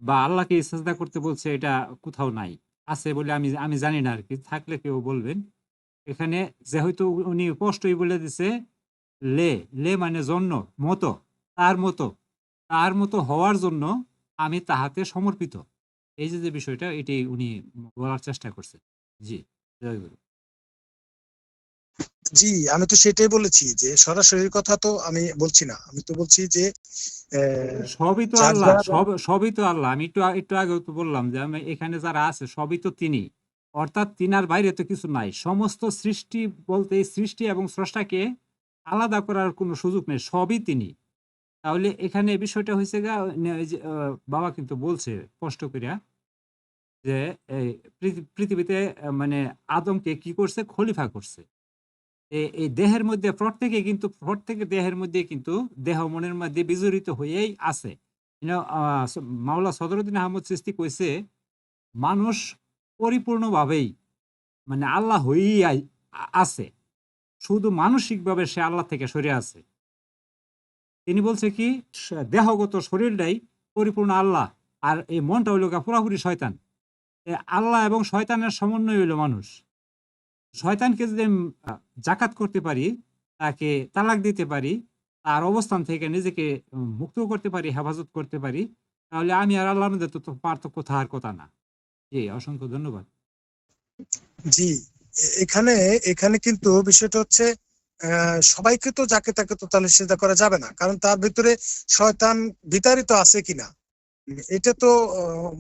বা আল্লাহকে সাজদা করতে বলছে, এটা কোথাও নাই। আছে বলে আমি আমি জানি না আর কি, থাকলে কেউ বলবেন। এখানে যেহেতু উনি স্পষ্টই বলে দিছে, লে লে মানে জন্য, মতো, তার মতো, তার মতো হওয়ার জন্য আমি তাহাতে সমর্পিত। এই যে যে বিষয়টা, এটাই উনি বলার চেষ্টা করছে। জি, জয় গুরু। জি, আমি তো সেটাই বলেছি যে সরাসরি কথা তো আমি বলছি না, আমি তো বলছি যে সবই তো যার আল্লাহ, যার সবই তো আল্লাহ। আমি একটু আগে তো বললাম যে আমি এখানে যারা আছে সবই তো তিনি, অর্থাৎ তিনার বাইরে তো কিছু নাই। সমস্ত সৃষ্টি বলতে এই সৃষ্টি এবং স্রষ্টাকে আলাদা করার কোনো সুযোগ নেই, সবই তিনি। তাহলে এখানে বিষয়টা হয়েছে গা, এই যে বাবা কিন্তু বলছে স্পষ্ট করিয়া যে এই পৃথিবীতে মানে আদমকে কি করছে, খলিফা করছে। এই দেহের মধ্যে প্রত্যেকে দেহের মধ্যে কিন্তু দেহ মনের মধ্যে বিজড়িত হয়েই আছে। মাওলা সদরুদ্দিন আহমদ চিশতি কইছে, মানুষ পরিপূর্ণভাবেই মানে আল্লাহ হয়েই আছে, শুধু মানসিকভাবে সে আল্লাহ থেকে সরে আছে। তিনি বলছে কি, দেহগত শরীরটাই পরিপূর্ণ আল্লাহ, আর এই মনটা হইল পুরাপুরি শয়তান। আল্লাহ এবং শয়তানের সমন্বয় হইল মানুষ। শয়তানকে যদি আমি জাকাত করতে পারি, তাকে তালাক দিতে পারি, তার অবস্থান থেকে নিজেকে মুক্ত করতে পারি, হেফাজত করতে পারি, তাহলে আমি আর আল্লাহর মধ্যে তো পার্থক্য থাকার কথা না। জি, অসংখ্য ধন্যবাদ। জি, এখানে এখানে কিন্তু বিষয়টা হচ্ছে সবাইকে তো যাকে তাকে তো তাহলে সেজদা করা যাবে না, কারণ তার ভিতরে শয়তান বিতাড়িত আছে কিনা এটা তো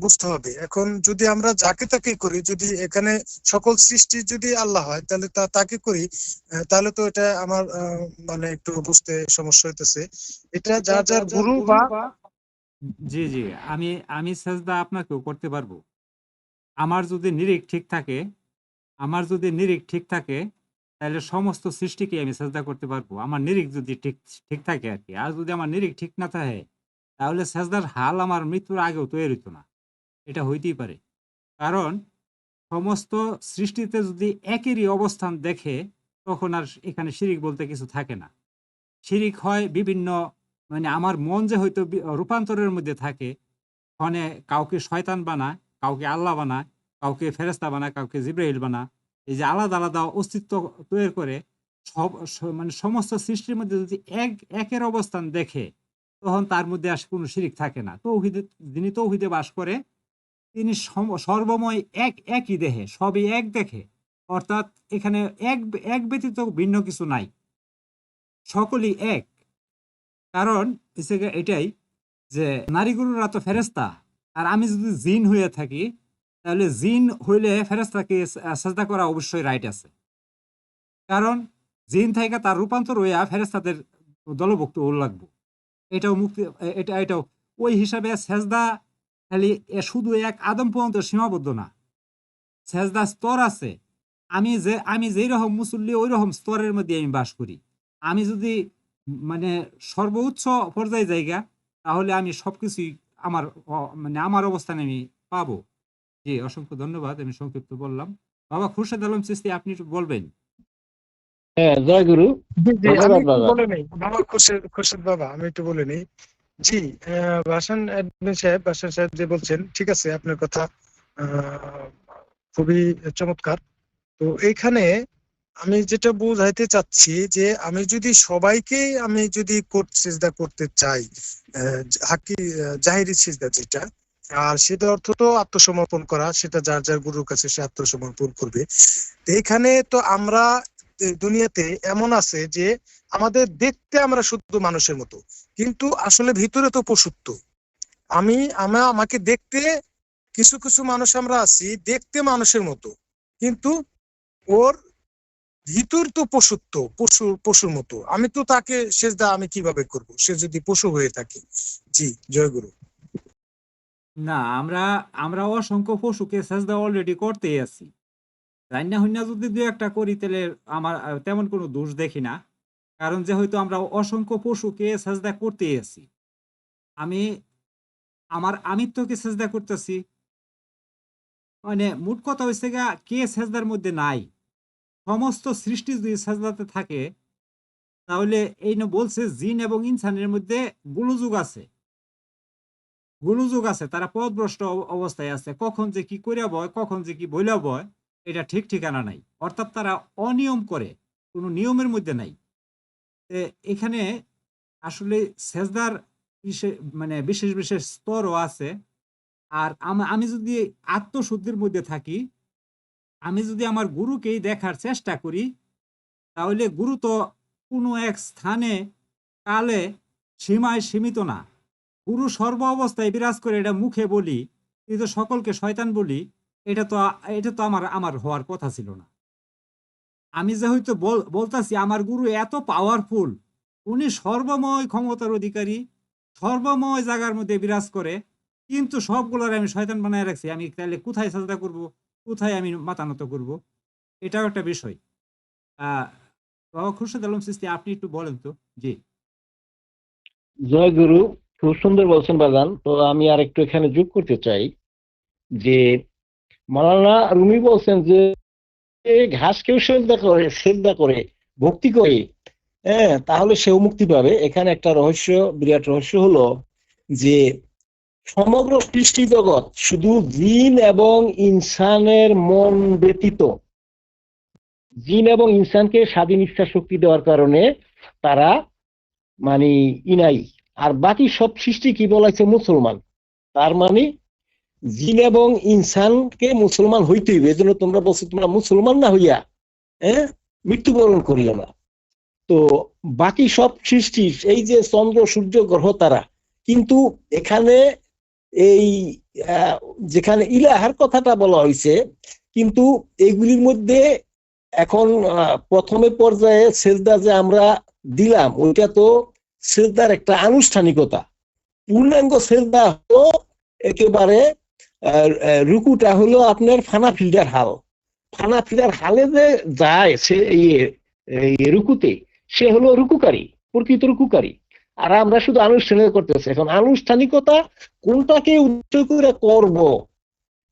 বুঝতে হবে। এখন যদি আমরা যাকে তাকে করি, যদি এখানে সকল সৃষ্টি যদি আল্লাহ হয়, তাহলে তাকে করি, তাহলে তো এটা আমার মানে একটু বুঝতে সমস্যা হইতেছে। এটা যার যার গুরু বা জি, জি, আমি আমি সেজদা আপনাকেও করতে পারবো। আমার যদি নিরিখ ঠিক থাকে, আমার যদি নিরিখ ঠিক থাকে, তাহলে সমস্ত সৃষ্টিকে আমি সেজদা করতে পারবো, আমার নিরিখ যদি ঠিক ঠিক থাকে আর কি। আর যদি আমার নিরিখ ঠিক না থাকে, তাহলে সেজদার হাল আমার মৃত্যুর আগেও তৈরি হইতো না। এটা হইতেই পারে। কারণ সমস্ত সৃষ্টিতে যদি একেরই অবস্থান দেখে, তখন আর এখানে শিরিক বলতে কিছু থাকে না। শিরিক হয় বিভিন্ন, মানে আমার মন যে হয়তো রূপান্তরের মধ্যে থাকে, ফলে কাউকে শয়তান বানায়, কাউকে আল্লাহ বানায়, কাউকে ফেরেস্তা বানায়, কাউকে জিব্রাইল বানায়। এই যে আলাদা আলাদা অস্তিত্ব তৈরি করে, মানে সমস্ত সৃষ্টির মধ্যে যদি একের অবস্থান দেখে, তখন তার মধ্যে আর কোনো শিরিক থাকে না। তৌহিদে, যিনি তৌহিদে বাস করে, তিনি সর্বময় একই দেহে সবই এক দেখে, অর্থাৎ এখানে এক এক ব্যতীত ভিন্ন কিছু নাই, সকলই এক। কারণ এটাই যে নারী গরুরা তো ফেরেস্তা, আর আমি যদি জিন হয়ে থাকি, তাহলে জিন হইলে ফেরেস্তাকে সাজদা করা অবশ্যই রাইট আছে। কারণ জিন থেকে তার রূপান্তর হইয়া ফেরেস্তাদের দলভুক্ত ওর লাগবো। এটাও মুক্তি, এটাও ওই হিসাবে সেজদা খালি শুধু এক আদম পর্যন্ত সীমাবদ্ধ না, সেজদা স্তর আছে। আমি যেই রকম মুসল্লি, ওই রকম স্তরের মধ্যে আমি বাস করি। আমি যদি মানে সর্বোচ্চ পর্যায়ে জায়গা, তাহলে আমি সবকিছুই আমার মানে আমার অবস্থানে আমি পাবো। জি, অসংখ্য ধন্যবাদ। আমি সংক্ষিপ্ত বললাম। বাবা খুরশেদ আলম চিশতি, আপনি একটু বলবেন। হ্যাঁ, জয়গুরু। জি, জি, আমি ধন্যবাদ একটু বাবা। বলে নেই বাবা, খুরশেদ বাবা, আমি একটু বলে নেই। জি, ভাসান অ্যাডমিন সাহেব, ভাসান সাহেব যে বলছেন, ঠিক আছে, আপনার কথা আহ, খুবই চমৎকার। তো এইখানে আমি যেটা বুঝাইতে চাচ্ছি যে আমি যদি সবাইকে আমি যদি সিজদা করতে চাই, হাকি জাহিরি সিজদা যেটা, আর সেটা অর্থ তো আত্মসমর্পণ করা, সেটা যার যার গুরুর কাছে সে আত্মসমর্পণ করবে। তো এখানে তো আমরা দুনিয়াতে এমন আছে যে আমাদের দেখতে আমরা শুধু মানুষের মতো, কিন্তু আসলে ভিতরে তো পশুত্ব। আমাকে দেখতে, কিছু কিছু মানুষ আমরা আছি দেখতে মানুষের মতো, কিন্তু ওর ভিতর তো পশুত্ব, পশুর মতো, আমি তো তাকে সেজদা আমি কিভাবে করব, সে যদি পশু হয়ে থাকে? জি, জয়গুরু। না, আমরা আমরা অসংখ্য পশুকে সেজদা অলরেডি করতেই আছি। রান্না হইনা যদি দু একটা করি তাহলে আমার তেমন কোনো দোষ দেখি না। কারণ যেহেতু আমরা অসংখ্য পশুকে সেজদা করতেই আছি। আমি আমার আমিত্বকে সেজদা করতেছি। মানে মোট কথা হইছে গা, কে সেজদার মধ্যে নাই? সমস্ত সৃষ্টি যদি সেজদাতে থাকে, তাহলে এই না বলছে জিন এবং ইনসানের মধ্যে গোলযোগ আছে। গোলযোগ আছে, তারা পথভ্রষ্ট অবস্থায় আছে। কখন যে কি কইরা বয়, কখন যে কি বইলা বয়, এটা ঠিক ঠিকানা নাই। অর্থাৎ তারা অনিয়ম করে, কোনো নিয়মের মধ্যে নাই। এখানে আসলে সেজদার মানে বিশেষ বিশেষ স্তরও আছে। আর আমি যদি আত্মশুদ্ধির মধ্যে থাকি, আমি যদি আমার গুরুকেই দেখার চেষ্টা করি, তাহলে গুরু তো কোনো এক স্থানে, কালে, সীমায় সীমিত না। গুরু সর্ব অবস্থায় বিরাজ করে, এটা মুখে বলি কিন্তু সকলকে শয়তান বলি, এটা তো আমার আমার হওয়ার কথা ছিল না। আমি যে হয়তো বলতাছি আমার গুরু এত পাওয়ারফুল, উনি সর্বময় ক্ষমতার অধিকারী, সর্বময় জায়গার মধ্যে বিরাজ করে, কিন্তু সবগুলোর আমি শয়তান বানায় রাখছি। আমি তাহলে কোথায় সাজদা করব, কোথায় আমি মাথা নত করবো? এটাও একটা বিষয়। আহ বাবা খুরশেদ আলম চিশতি, আপনি একটু বলেন তো। জি। জয় গুরু, খুব সুন্দর বলছেন বাজান। তো আমি আর একটু এখানে যোগ করতে চাই যে মাওলানা রুমি বলছেন যে ঘাস কেউ শ্রদ্ধা করে ভক্তি করে, হ্যাঁ, তাহলে সেও মুক্তি পাবে। এখানে একটা রহস্য, বিরাট রহস্য হলো যে সমগ্র সৃষ্টি জগৎ শুধু জিন এবং ইনসানের মন ব্যতীত, জিন এবং ইনসানকে স্বাধীন ইচ্ছা শক্তি দেওয়ার কারণে তারা মানে ইনাই। আর বাকি সব সৃষ্টি কি বলাইছে? মুসলমান। তার মানে জিন এবং ইনসানকে মুসলমান হইতে হইবে। এজন্য তোমরা বলছো তোমরা মুসলমান না হইয়া মৃত্যুবরণ করিও না। তো বাকি সব সৃষ্টি, এই যে চন্দ্র, সূর্য, গ্রহ, তারা, কিন্তু এখানে এই যেখানে ইলাহার কথাটা বলা হয়েছে, কিন্তু এগুলির মধ্যে এখন প্রথমে পর্যায়ে সেজদা যে আমরা দিলাম, ওইটা তো সেজদার একটা আনুষ্ঠানিকতা। পূর্ণাঙ্গ সেজদা হলো একেবারে রুকুটা হলো আপনার ফানা ফিল্ডার হাল। ফানা ফিল্ডার হালে যে যায় সে রুকুতে, সে হলো রুকুকারী, প্রকৃত রুকুকারী। আর আমরা শুধু আনুষ্ঠানিক করতেছি। এখন আনুষ্ঠানিকতা কোনটাকে উচ্চ করে করব,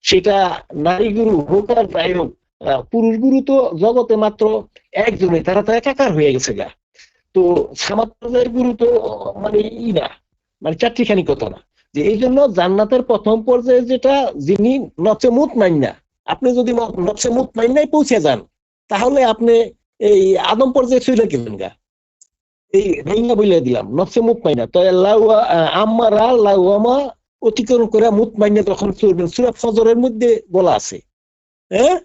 সেটা নারী গুরু হোক আর যাই হোক, পুরুষ গুরু তো জগতে মাত্র একজনই, তারা তো একাকার হয়ে গেছে গা। তো সামাজিক গুরু তো মানে না, মানে চারটিখানি কথা না। যে এই জন্য জান্নাতের প্রথম পর্যায়ে যেটা, যিনি নচে মুতমাইন্না, আপনি যদি নচে মুতমাইন্নায় পৌঁছে যান, তাহলে আপনি এই আদম পর্যায়ে চলে গেলেন গা। এই ভেঙ্গা বলে দিলাম নফসে মুতমাইনা। তো আম্মারা লাউমা অতিক্রম করে মুতমাইনা যখন চলবেন, সূরা ফজরের মধ্যে বলা আছে, হ্যাঁ,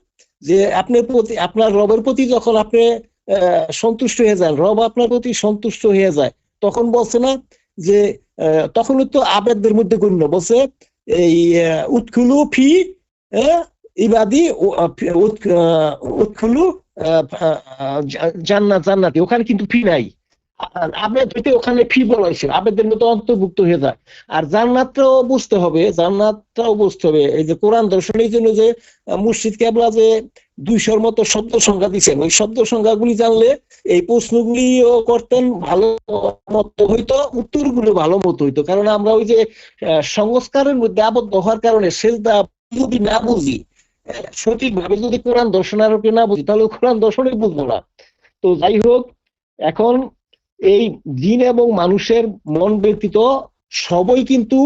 যে আপনি আপনার রবের প্রতি যখন আপনি সন্তুষ্ট হয়ে যান, রব আপনার প্রতি সন্তুষ্ট হয়ে যায়, তখন বলছে না যে তখন তো আবেদদের মধ্যে গণ্য, বলছে এই উৎখুলু ফি ইবাদি উৎখুলু জান্নাতি, ওখানে কিন্তু ফি নাই। আবেদ হইতে ওখানে ফি বলা হয়েছে, আবেদের মতো অন্তর্ভুক্ত হয়ে যায়। আর জান্নাতটাও বুঝতে হবে, জান্নাতটাও বুঝতে হবে। এই যে কোরআন দর্শনের জন্য যে মুর্শিদ কেবলা যে 200-র মতো শব্দ সংজ্ঞা দিচ্ছেন, ওই শব্দ সংজ্ঞাগুলি জানলে এই প্রশ্নগুলিও করতেন ভালো মতো হইতো, উত্তরগুলো ভালো মতো হইতো। কারণ আমরা ওই যে সংস্কারের মধ্যে আবদ্ধ হওয়ার কারণে সেজদা যদি না বুঝি, সঠিকভাবে যদি কোরআন দর্শনারকে না বুঝি, তাহলে কোরআন দর্শনই বুঝবো না। তো যাই হোক, এখন এই জিন এবং মানুষের মন ব্যতীত সবই কিন্তু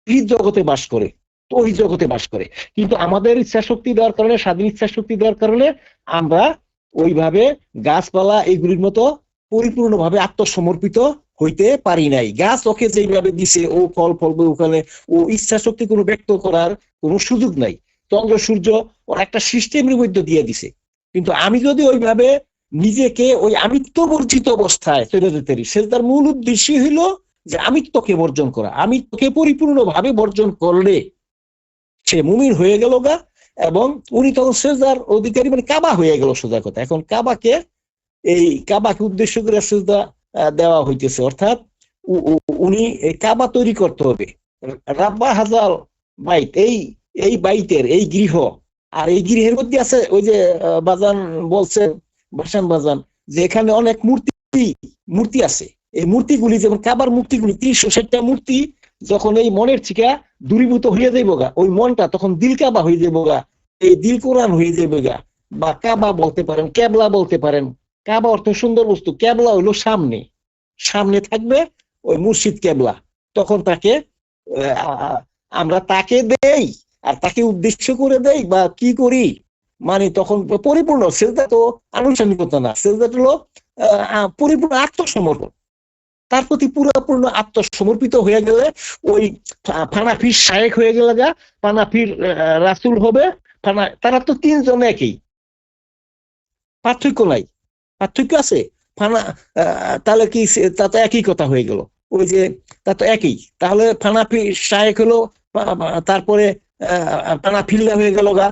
এই জগতে বাস করে, তো ওই জগতে বাস করে। কিন্তু আমাদের ইচ্ছা শক্তি দেওয়ার কারণে, স্বাধীন ইচ্ছা শক্তি দেওয়ার কারণে আমরা ওইভাবে গাছপালা এগুলির মতো পরিপূর্ণভাবে আত্মসমর্পিত হইতে পারি নাই। গাছ ওকে যেইভাবে দিছে, ও ফল ফলবে, ওখানে ও ইচ্ছা শক্তি কোনো ব্যক্ত করার কোনো সুযোগ নাই। চন্দ্র সূর্য ওর একটা সিস্টেমের মধ্যে দিয়ে দিছে। কিন্তু আমি যদি ওইভাবে নিজেকে ওই আমিত্ব বর্জিত অবস্থায় চলে যেতে পারি, সে তার মূল উদ্দেশ্যই হলো যে আমিত্বকে বর্জন করা। আমিত্বকে পরিপূর্ণভাবে বর্জন করলে সে মুমিন হয়ে গেল গা। এবং উনি তখন সেজদার অধিকারী, মানে কাবা হয়ে গেল সোজা কথা। এখন কাবাকে উদ্দেশ্য করে সেজদা দেওয়া হইতেছে, অর্থাৎ উনি এই কাবা তৈরি করতে হবে। রাব্বা হাজাল বাইত, এই বাইতের এই গৃহ, আর এই গৃহের মধ্যে আছে ওই যে বাজান বলছেন, ভাসান বাজান, যে এখানে অনেক মূর্তি আছে। এই মূর্তিগুলি, যেমন কাবার মূর্তিগুলি 360টা মূর্তি যখন এই মনের থেকে দূরীভূত হয়ে যাইব গা, ওই মনটা তখন দিল কাবা হয়ে যাইব গা, এই দিল কোরআন হয়ে যাইব গা, বা কাবা বলতে পারেন, কেবলা বলতে পারেন। কাবা অর্থ সুন্দর বস্তু, কেবলা হইলো সামনে থাকবে ওই মুর্শিদ কেবলা। তখন তাকে আমরা তাকে দেই, আর তাকে উদ্দেশ্য করে দেই বা কি করি, মানে তখন পরিপূর্ণ সেজদা তো আনুষ্ঠানিকতা না, সেজদা হলো পরিপূর্ণ আত্মসমর্পণ। তার প্রতি পুরোপূর্ণ আত্মসমর্পিত হয়ে গেলে ওই ফানাফির শায়েখ হয়ে গেলে গা, ফানাফির রাসূল হবে। তারা তো 3 জন একই, পার্থক্য নাই। পার্থক্য আছে তাহলে কি, তা তো একই কথা হয়ে গেল। ওই যে তা তো একই, তাহলে ফানাফি শায়েখ হলো, তারপরে ফানাফিল্লা হয়ে গেল গা,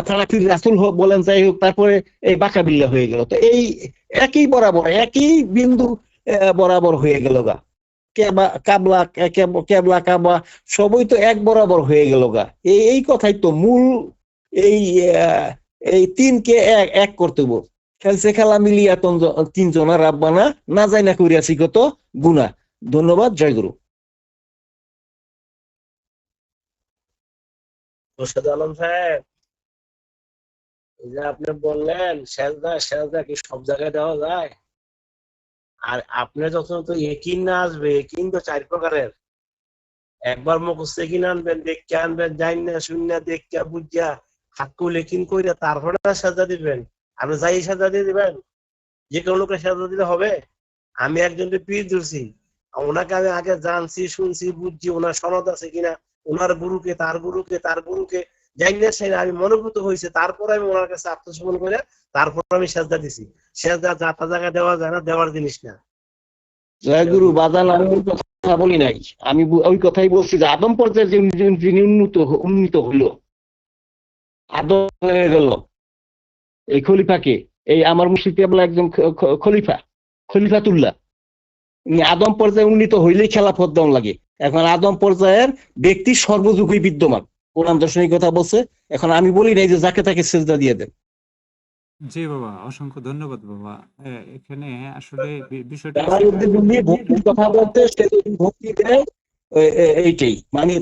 ফানাফির রাসূল বলেন, যাই হোক, তারপরে এই বাকাবিল্লা হয়ে গেল। তো এই একই বরাবর, একই বিন্দু বরাবর হয়ে গেল গা। কেবলা কাবা সবই তো এক বরাবর হয়ে গেল গা। এই কথাই তো মূল। এই 3কে এক করতে হবে। খেলছে খেলা মিলিয়া 3 জনা রাব্বানা, না যাই না করিয়াছি কত গুনাহ। ধন্যবাদ। জয় গুরু। মোর্শেদ আলম সাহেব, এই যে আপনি বললেন সেজদা কি সব জায়গায় দেওয়া যায়? আর আপনার যখন তো একিন না আসবে, একিন তো 4 প্রকারের। একবার মুখস্থ একিন আনবেন, দেখে আনবেন, জানি না শূন্য দেখে বুঝা হাক্কুল একিন কইরা তারপরে সেজদা দিবেন। আপনি যাই সেজদা দিয়ে দিবেন, যে কোনো লোকের সেজদা দিলে হবে? আমি একজনকে পীর ধরছি, ওনাকে আমি আগে জানছি, শুনছি, বুঝছি, ওনার সনদ আছে কিনা, ওনার গুরুকে, তার গুরুকে জানি না, সেই আমি মনোভূত হয়েছে, তারপর আমি ওনার কাছে আত্মসমর্পণ করে তারপর আমি সেজদা দিছি। সেজদা যাতা জায়গায় দেওয়া যায় না, দেওয়ার জিনিস না। জয় গুরু। বাজান, আমি ওই কথা বলি নাই, আমি ওই কথাই বলছি যে আদম পর্যায়ে যিনি উন্নীত হইলো, আদম হয়ে গেল এই খলিফাকে, এই আমার মুর্শিদ কেবলা একজন খলিফাতুল্লাহ, আদম পর্যায়ে উন্নীত হইলেই খেলাফত দেওয়া লাগে। এখন আদম পর্যায়ের ব্যক্তি সর্বযুগই বিদ্যমান, কোরআন দর্শনের কথা বলছে। এখন আমি বলি নাই যে যাকে তাকে সেজদা দিয়ে দেন। জি বাবা, অসংখ্য ধন্যবাদ বাবা। এখানে আসলে বিষয়টা তার মধ্যে যদি ভক্তির কথা বলতে, সে যদি ভক্তি দেয়, এইটাই মানে,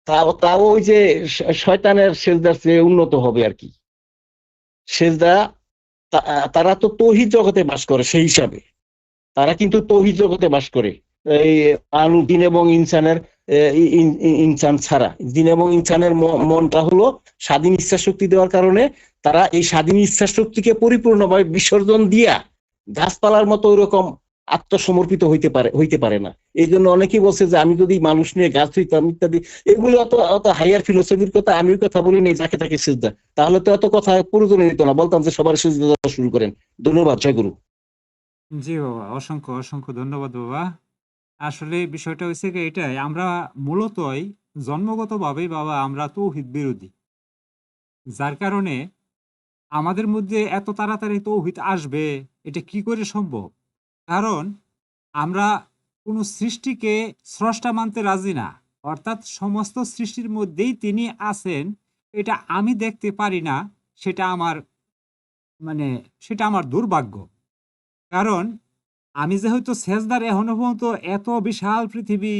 তাও ওই যে শয়তানের সেজদার চেয়ে উন্নত হবে আর কি। সেজদা তারা তো তৌহিদ জগতে বাস করে, সেই হিসাবে তারা কিন্তু তৌহিদ জগতে বাস করে। এই দিন এবং ইনসান ছাড়া, দিন এবং ইনসানের মনটা হলো স্বাধীন ইচ্ছা শক্তি দেওয়ার কারণে তারা এই স্বাধীন ইচ্ছা শক্তিকে পরিপূর্ণভাবে বিসর্জন দিয়া গাছপালার মতো ওইরকম আত্মসমর্পিত হইতে পারে না। এই জন্য অনেকেই বলছে যে আমি যদি মানুষ নিয়ে গাছ হইতাম ইত্যাদি, এগুলো অত হাইয়ার ফিলোসফির কথা আমি কথা বলি নেই, যাকে তাকে সিজদা। তাহলে তো এত কথা প্রয়োজন হইতো না, বলতাম যে সবার সিজদা শুরু করেন। ধন্যবাদ। জয় গুরু। জি বাবা, অসংখ্য ধন্যবাদ বাবা। আসলে বিষয়টা হচ্ছে কি, এটাই আমরা মূলতই জন্মগতভাবেই বাবা আমরা তৌহিদ বিরোধী, যার কারণে আমাদের মধ্যে এত তাড়াতাড়ি তৌহিদ আসবে এটা কি করে সম্ভব? কারণ আমরা কোনো সৃষ্টিকে স্রষ্টা মানতে রাজি না, অর্থাৎ সমস্ত সৃষ্টির মধ্যেই তিনি আছেন, এটা আমি দেখতে পারি না, সেটা আমার দুর্ভাগ্য। কারণ আমি যেহেতু সেজদার এখনো পর্যন্ত এত বিশাল পৃথিবী,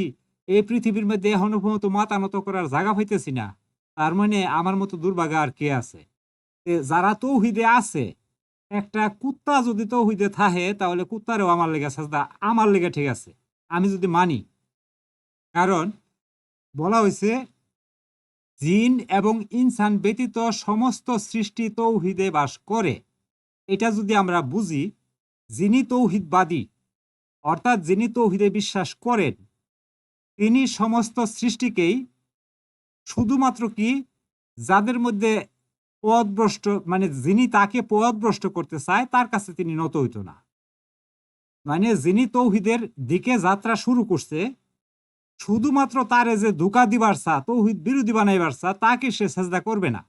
এই পৃথিবীর মধ্যে এখনো পর্যন্ত মাথা নত করার জায়গা পাইতেছি না, তার মানে আমার মতো দুর্ভাগ্য আর কে আছে? যারা তৌহিদে আছে, একটা কুত্তা যদি তৌহিদে থাকে তাহলে কুত্তারেও আমার লেগে সেজদা আমার লেগে ঠিক আছে, আমি যদি মানি। কারণ বলা হয়েছে জিন এবং ইনসান ব্যতীত সমস্ত সৃষ্টি তৌহিদে বাস করে। এটা যদি আমরা বুঝি, যিনি তৌহিদবাদী অর্থাৎ যিনি তৌহিদে বিশ্বাস করেন, তিনি সমস্ত সৃষ্টিকেই শুধুমাত্র কি যাদের মধ্যে পথভ্রষ্ট, মানে যিনি তাকে পথভ্রষ্ট করতে চায় তার কাছে তিনি নত হইত না। মানে যিনি তৌহিদের দিকে যাত্রা শুরু করছে, শুধুমাত্র তারে যে ধোঁকা দিবার চা, তৌহিদ বিরোধী বানাইবার চা, তাকে সে সেজদা করবে না।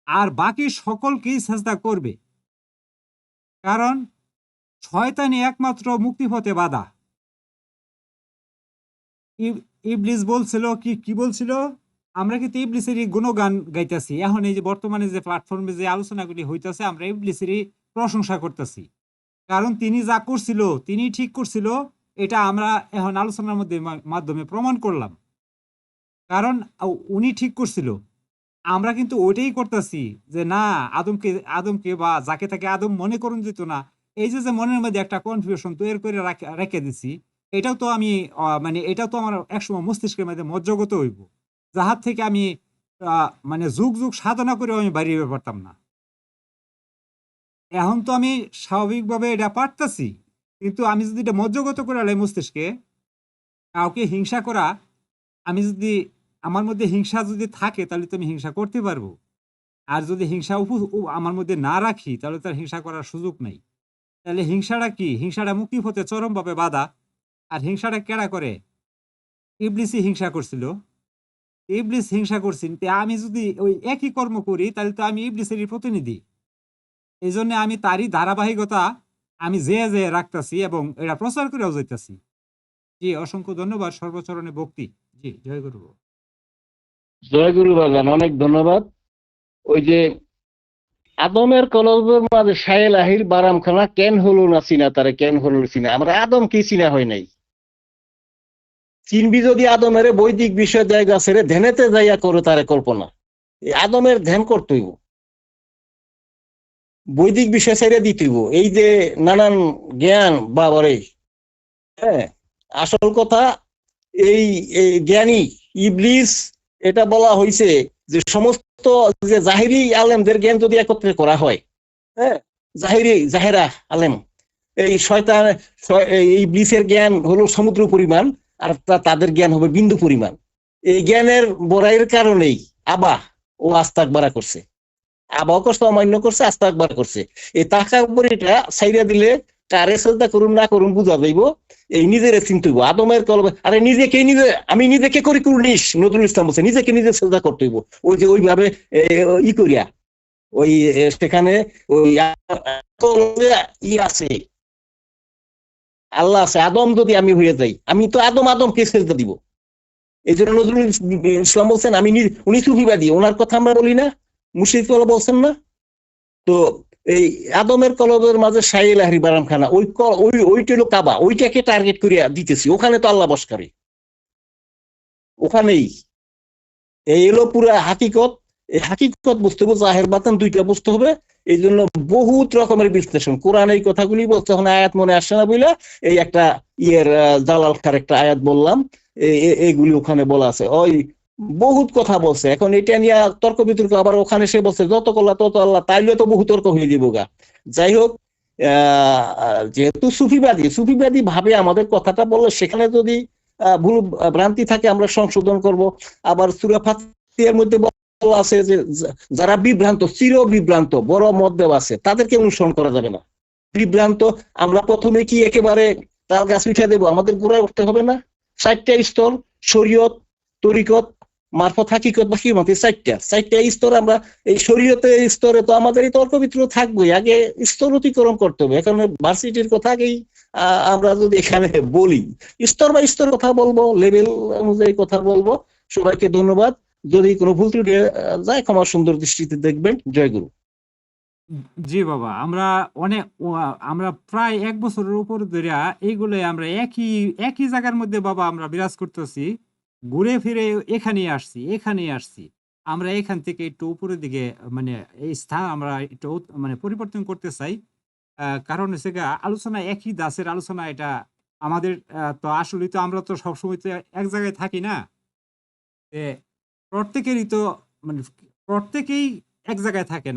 আর বাকি সকলকেই সেজদা করবে, কারণ শয়তানি একমাত্র মুক্তিপথে বাধা। ইবলিস বলছিল কি কি বলছিল, আমরা কিন্তু ইবলিসেরই গুণগান গাইতেছি। এখন এই যে বর্তমানে যে প্ল্যাটফর্মে যে আলোচনাগুলি হইতেছে, আমরা ইবলিসেরই প্রশংসা করতেছি, কারণ তিনি যা করছিল, তিনি ঠিক করছিল, এটা আমরা এখন আলোচনার মধ্যে মাধ্যমে প্রমাণ করলাম। কারণ উনি ঠিক করছিল, আমরা কিন্তু ওইটাই করতেছি যে না, আদমকে আদমকে বা যাকে তাকে আদম মনে করুন যেত না। এই যে যে মনের মধ্যে একটা কনফিউশন তৈরি করে রেখে দিছি, এটাও তো আমি মানে এটাও তো আমার একসময় মস্তিষ্কের মধ্যে মজ্জাগত হইব, যাহার থেকে আমি মানে যুগ যুগ সাধনা করে আমি বাড়িয়ে পারতাম না। এখন তো আমি স্বাভাবিকভাবে এটা পারতাছি, কিন্তু আমি যদি এটা মজ্জাগত করে লাই মস্তিষ্কে, কাউকে হিংসা করা, আমি যদি আমার মধ্যে হিংসা যদি থাকে তাহলে তো আমি হিংসা করতে পারবো। আর যদি হিংসা আমার মধ্যে না রাখি, তাহলে তার হিংসা করার সুযোগ নাই। তাহলে হিংসাটা কি? হিংসাটা মুক্তি হতে চরমভাবে বাধা। আর হিংসাটা কেডা করে? ইবলিসই হিংসা করছিল। ইবলিস হিংসা করছেন, আমি যদি ওই একই কর্ম করি তাহলে তো আমি ইবলিসেরই প্রতিনিধি। এই জন্য আমি তারই ধারাবাহিকতা আমি যে রাখতেছি এবং এটা প্রচার করেও যাইতেছি। জি, অসংখ্য ধন্যবাদ। সর্বচরণে ভক্তি। জি, জয় গুরু। জয় গুরু বাজান, অনেক ধন্যবাদ। ওই যে আদমের কলবের মাঝে সায়েল আহির বারামখানা কেন হলো না চিনা, তারে কেন হলো চিনা, আমরা আদম কি চিনা হয় নাই। চিনবি যদি আদমের বৈদিক বিষয় জায়গা ছেড়ে ধ্যানেতে যাইয়া করে তারে কল্পনা, এই আদমের ধ্যান করতেইব, বৈদিক বিষয় ছেড়ে দিতেইব। এই যে নানান জ্ঞান বাবারে, হ্যাঁ, আসল কথা এই জ্ঞানী ইবলিস, এটা বলা হয়েছে যে সমস্ত যে জাহিরি আলেমদের জ্ঞান যদি একত্রে করা হয়, হ্যাঁ, জাহেরা আলেম, এই শয়তান এই ইবলিসের জ্ঞান হলো সমুদ্র পরিমাণ, আর তাদের জ্ঞান হবে বিন্দু পরিমাণ। এই জ্ঞানের বড়াইয়ের কারণেই ও আস্তাকবারা করছে, কষ্ট অমান্য করছে, আস্তাকবার করছে। এই তাকাব্বরিটা ছাইরা দিলে কারে শ্রদ্ধা করুন না করুন বুঝা যাইব। এই নিজের চিন্তা হইব, আদমের কলবে, আরে নিজেকে আমি নিজেকে করি কুরনিস, নজরুল ইসলাম বলছে নিজেকে নিজে শ্রদ্ধা করতে হইব। ওই যে ওইভাবে ই করিয়া ওই সেখানে ওই আছে, আল্লাহ আছে, আদম যদি আমি হয়ে যাই, আমি তো আদমকে সেজদা দিব। এই জন্য নজরুল ইসলাম বলছেন, উনি সুফিবাদী, ওনার কথা আমরা বলি না, মুশরিক বলছেন না। তো এই আদমের কলবের মাঝে সাইল আহরি বারামখানা, ওইটা হলো কাবা, ওইটাকে টার্গেট করিয়া দিতেছি। ওখানে তো আল্লাহ বস করে, ওখানেই এই এলো পুরা হাকিকত। এই হাকিকত বুঝতে হবে, জাহের বাতান দুইটা বুঝতে হবে। এই জন্য বহুত রকমের বিশ্লেষণ, কোরআন এই কথাগুলি বলছে। এখন আয়াত মনে আসছে না বইলা এই একটা জালাল খার একটা আয়াত বললাম, এইগুলি ওখানে বলা আছে। ওই বহুত কথা বলছে, এখন এটা নিয়ে তর্ক বিতর্ক, আবার ওখানে সে বলছে যত করলা তত আল্লাহ, তাইলে তো বহু তর্ক হয়ে দিব গা। যাই হোক, যেহেতু সুফিবাদী ভাবে আমাদের কথাটা বললে, সেখানে যদি ভুল ভ্রান্তি থাকে আমরা সংশোধন করব। আবার সূরা ফাতিহার মধ্যে বলা আছে যে যারা বিভ্রান্ত, চির বিভ্রান্ত, বড় মতদেব আছে, তাদেরকে অনুসরণ করা যাবে না। বিভ্রান্ত আমরা প্রথমে কি একেবারে তাল গাছ উঠে দেবো? আমাদের গোড়ায় উঠতে হবে না? 4টা স্তর, শরীয়ত, তরিকত, মারফত, হাকিকত বা কিয়ামত, 4টা স্তর। আমরা এই শরীয়তের স্তরে তো আমাদের এই তর্ক বিতর্ক থাকবেই, আগে স্তর অতিক্রম করতে হবে। এখানে ভার্সিটির কথা আগেই আমরা যদি এখানে বলি, স্তর বা স্তর কথা বলবো, লেভেল অনুযায়ী কথা বলবো। সবাইকে ধন্যবাদ। যদি কোনো ভুল ত্রুটি যায়, ক্ষমা সুন্দর দৃষ্টিতে দেখবেন। জয় গুরু। জি বাবা, আমরা প্রায় 1 বছরের উপর ধরে এইগুলো আমরা একই জায়গার মধ্যে বাবা আমরা বিরাজ করতেছি, ঘুরে ফিরে এখানেই আসছি। আমরা এখান থেকে একটু উপরের দিকে, মানে এই স্থান আমরা একটু মানে পরিবর্তন করতে চাই। কারণ হচ্ছে গা, আলোচনা একই দাসের আলোচনা, এটা আমাদের তো আসলে তো আমরা তো সবসময় তো এক জায়গায় থাকি না। প্রত্যেকেরই তো মানে প্রত্যেকেই এক জায়গায় থাকে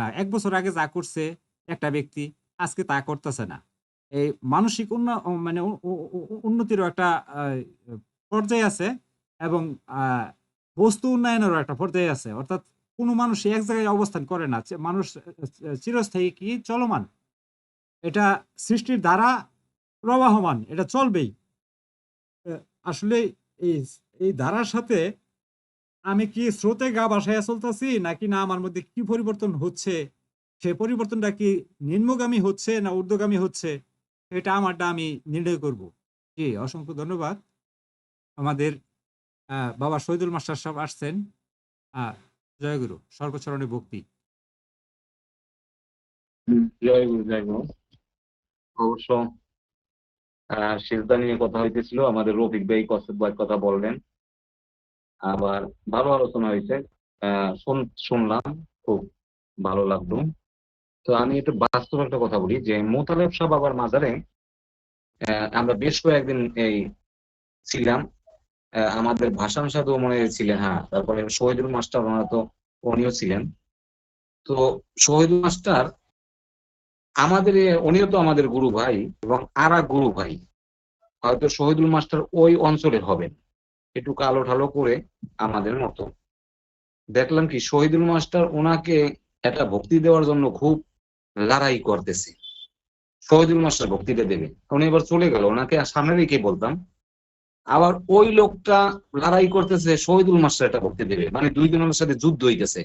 না। 1 বছর আগে যা করছে একটা ব্যক্তি, আজকে তা করতেছে না। এই মানসিক মানে উন্নতিরও একটা পর্যায়ে আছে, এবং বস্তু উন্নয়নেরও একটা পর্যায়ে আছে। অর্থাৎ কোনো মানুষ এক জায়গায় অবস্থান করে না, মানুষ চিরস্থায়ী কি চলমান। এটা সৃষ্টির দ্বারা প্রবাহমান, এটা চলবেই। আসলে এই ধারার সাথে আমি কি স্রোতে গা ভাসাইয়া চলতেছি নাকি না আমার মধ্যে কি পরিবর্তন হচ্ছে, সে পরিবর্তনটা কি নিম্নগামী হচ্ছে না ঊর্ধ্বগামী হচ্ছে, এটা আমারটা আমি নির্ণয় করব। জি, অসংখ্য ধন্যবাদ। আমাদের বাবা শহীদুল মাস্টার সাহেব আসছেন। জয়গুরু, সর্বচরণে ভক্তি। জয় গুরু, জয় গুরু। অবশ্য সিজদা নিয়ে কথা হইতেছিল, আমাদের রফিক ভাই কসব ভাই কথা বললেন, আবার ভালো আলোচনা হয়েছে। শুনলাম, খুব ভালো লাগলো। তো আমি একটু বাস্তব একটা কথা বলি যে মোতালেব শাহ বাবার মাজারে আমরা বেশ কয়েকদিন এই ছিলাম। আমাদের ভাসান সাধু মনে হয় ছিলেন, হ্যাঁ, তারপরে শহীদুল মাস্টার ওনারা তো উনিও ছিলেন। তো শহীদুল মাস্টার আমাদের উনিও তো আমাদের গুরু ভাই, এবং আর এক গুরু ভাই হয়তো শহীদুল মাস্টার ওই অঞ্চলে হবেন, একটু কালো ঢালো করে আমাদের মতো। দেখলাম কি শহীদুল মাস্টার ওনাকে একটা ভক্তি দেওয়ার জন্য খুব লড়াই করতেছে। শহীদুল মাস্টার ভক্তিটা দেবে, উনি এবার চলে গেল, ওনাকে সামনে রেখে বলতাম। আবার ওই লোকটা লড়াই করতেছে শহীদুল মাস্টার একটা ভক্তি দেবে, মানে দুই জনের সাথে যুদ্ধ হইতেছে।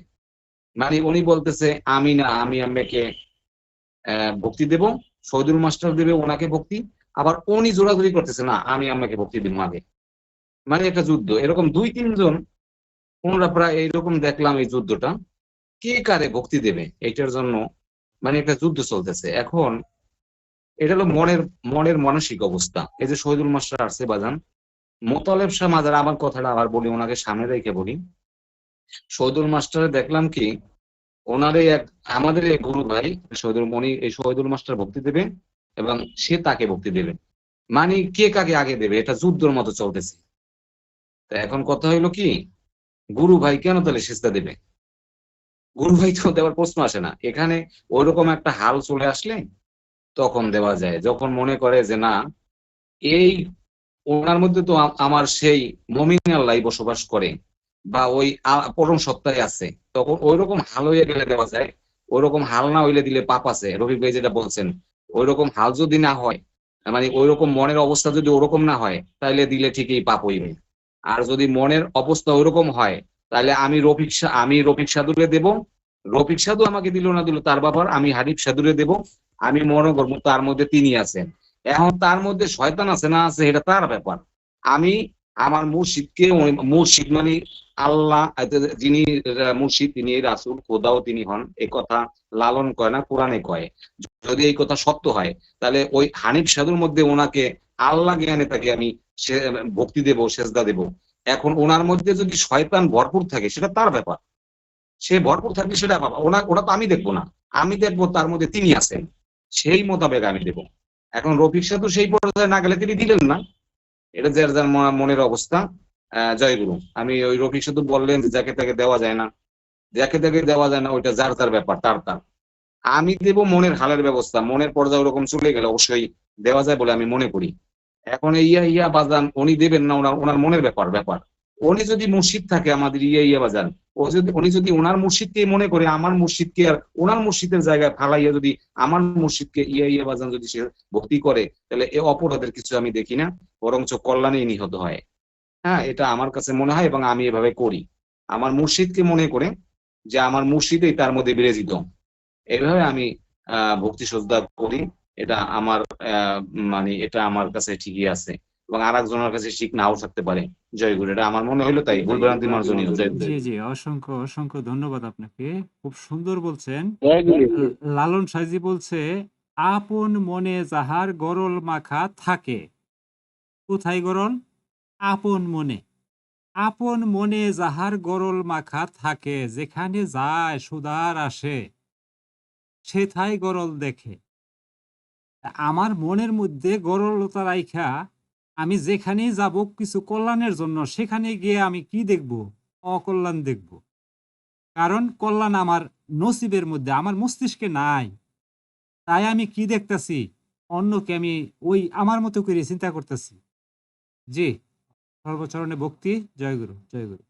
মানে উনি বলতেছে আমি না, আমি আমাকে ভক্তি দেব, শহীদুল মাস্টার দেবে ওনাকে ভক্তি। আবার উনি জোরাজুরি করতেছে না, আমি আমাকে ভক্তি দিব আগে। মানে একটা যুদ্ধ, এরকম দুই তিনজন ওনারা প্রায় এইরকম দেখলাম এই যুদ্ধটা, কে কারে ভক্তি দেবে এটার জন্য মানে একটা যুদ্ধ চলতেছে। এখন এটা হলো মনের মনের মানসিক অবস্থা। এই যে শহীদুল মাস্টার আসছে বাজান, মোতালেব শাহ মাজার, আমার কথাটা আবার বলি, ওনাকে সামনে রেখে বলি। শহীদুল মাস্টারে দেখলাম কি ওনারে এক আমাদের এক গুরু ভাই শহীদুল মনি, এই শহীদুল মাস্টার ভক্তি দেবে এবং সে তাকে ভক্তি দেবে, মানে কে কাকে আগে দেবে, এটা যুদ্ধের মতো চলতেছে। তা এখন কথা হইলো কি, গুরু ভাই কেন তাহলে সিজদা দেবে? গুরু ভাই তো দেওয়ার প্রশ্ন আসে না এখানে। ওইরকম একটা হাল চলে আসলে তখন দেওয়া যায়, যখন মনে করে যে না, এই ওনার মধ্যে তো আমার সেই মমিন আল্লাহ বসবাস করে, বা ওই পরম সত্তায় আছে, তখন ওইরকম হাল হয়ে গেলে দেওয়া যায়। ওইরকম হাল না হইলে দিলে পাপ আছে, রফিক ভাই যেটা বলছেন। ওইরকম হাল যদি না হয়, মানে ওইরকম মনের অবস্থা যদি ওরকম না হয়, তাহলে দিলে ঠিকই পাপ হইবে। আর যদি মনের অবস্থা ওইরকম হয়, তাহলে আমি রফিক সাধুরে দেব, রফিক সাধু আমাকে দিল না দিল তার ব্যাপার, আমি হারিফ সাধুরে দেব। আমি মনে করবো তার মধ্যে তিনি আছেন, এখন তার মধ্যে শয়তান আছে না আছে এটা তার ব্যাপার। আমি আমার মুর্শিদকে, মুর্শিদ মানে আল্লাহ, যিনি মুর্শিদ তিনি রাসূল, খোদাও তিনি হন, এই কথা লালন কয় না, কোরআনে কয়। যদি এই কথা সত্য হয়, তাহলে ওই হানিফ সাধুর মধ্যে ওনাকে আল্লাহ জ্ঞানে তাকে আমি ভক্তি দেব, সেজদা দেব। এখন ওনার মধ্যে যদি শয়তান ভরপুর থাকে সেটা তার ব্যাপার, সে ভরপুর থাকলে সেটা বাবা, ওটা তো আমি দেখবো না, আমি দেখবো তার মধ্যে তিনি আছেন, সেই মোতাবেক আমি দেব। এখন রফিক সাধু সেই পর্যায়ে না গেলে তিনি দিলেন না, এটা যার যার মনের অবস্থা। জয়গুরু, আমি ওই রফিক সাধু বললেন যে যাকে তাকে দেওয়া যায় না, যাকে তাকে দেওয়া যায় না, ওইটা যার তার ব্যাপার, তার তার। আমি দেব মনের হালের ব্যবস্থা, মনের পর্যায়ে ওরকম চলে গেলে অবশ্যই দেওয়া যায় বলে আমি মনে করি। এখন ইয়া ইয়া বাজান উনি দেবেন না, ওনার মনের ব্যাপার। উনি যদি মুর্শিদ থাকে আমাদের ইয়া ইয়া বাজান, উনি যদি ওনার মুর্শিদকে মনে করে আমার মুর্শিদকে আর ওনার মুর্শিদের জায়গায় ফালাইয়া যদি আমার মুর্শিদকে ইয়া ইয়া বাজান যদি সে ভক্তি করে, তাহলে এ অপরাধের কিছু আমি দেখি না, বরঞ্চ কল্যাণেই নিহত হয়। হ্যাঁ, এটা আমার কাছে মনে হয় এবং আমি এভাবে করি। আমার মুর্শিদকে মনে করে যে আমার মুর্শিদই তার মধ্যে বিরাজিত, এইভাবে আমি ভক্তি শ্রদ্ধা করি। এটা আমার মানে এটা আমার কাছে ঠিকই আছে, এবং আর একজনের কাছে ঠিক নাও থাকতে পারে। জয় গুরু, এটা আমার মনে হইলো, তাই ভুলভ্রান্তি মার্জনীয়। জয় গুরু। জি জি, অসংখ্য অসংখ্য ধন্যবাদ আপনাকে, খুব সুন্দর বলছেন। জয় গুরু। লালন সাইজি বলছে, আপন মনে যাহার গরল মাখা থাকে। কোথায় গরল? আপন মনে। আপন মনে যাহার গরল মাখা থাকে, যেখানে যায় সুদার আসে, সেথায় গরল দেখে। আমার মনের মধ্যে গরলতা রাইখা আমি যেখানেই যাব কিছু কল্যাণের জন্য, সেখানে গিয়ে আমি কি দেখব? অকল্যাণ দেখব। কারণ কল্যাণ আমার নসিবের মধ্যে, আমার মস্তিষ্কে নাই। তাই আমি কি দেখতেছি? অন্যকে আমি ওই আমার মতো করে চিন্তা করতেছি। জি, সর্বচরণে ভক্তি। জয় গুরু, জয় গুরু।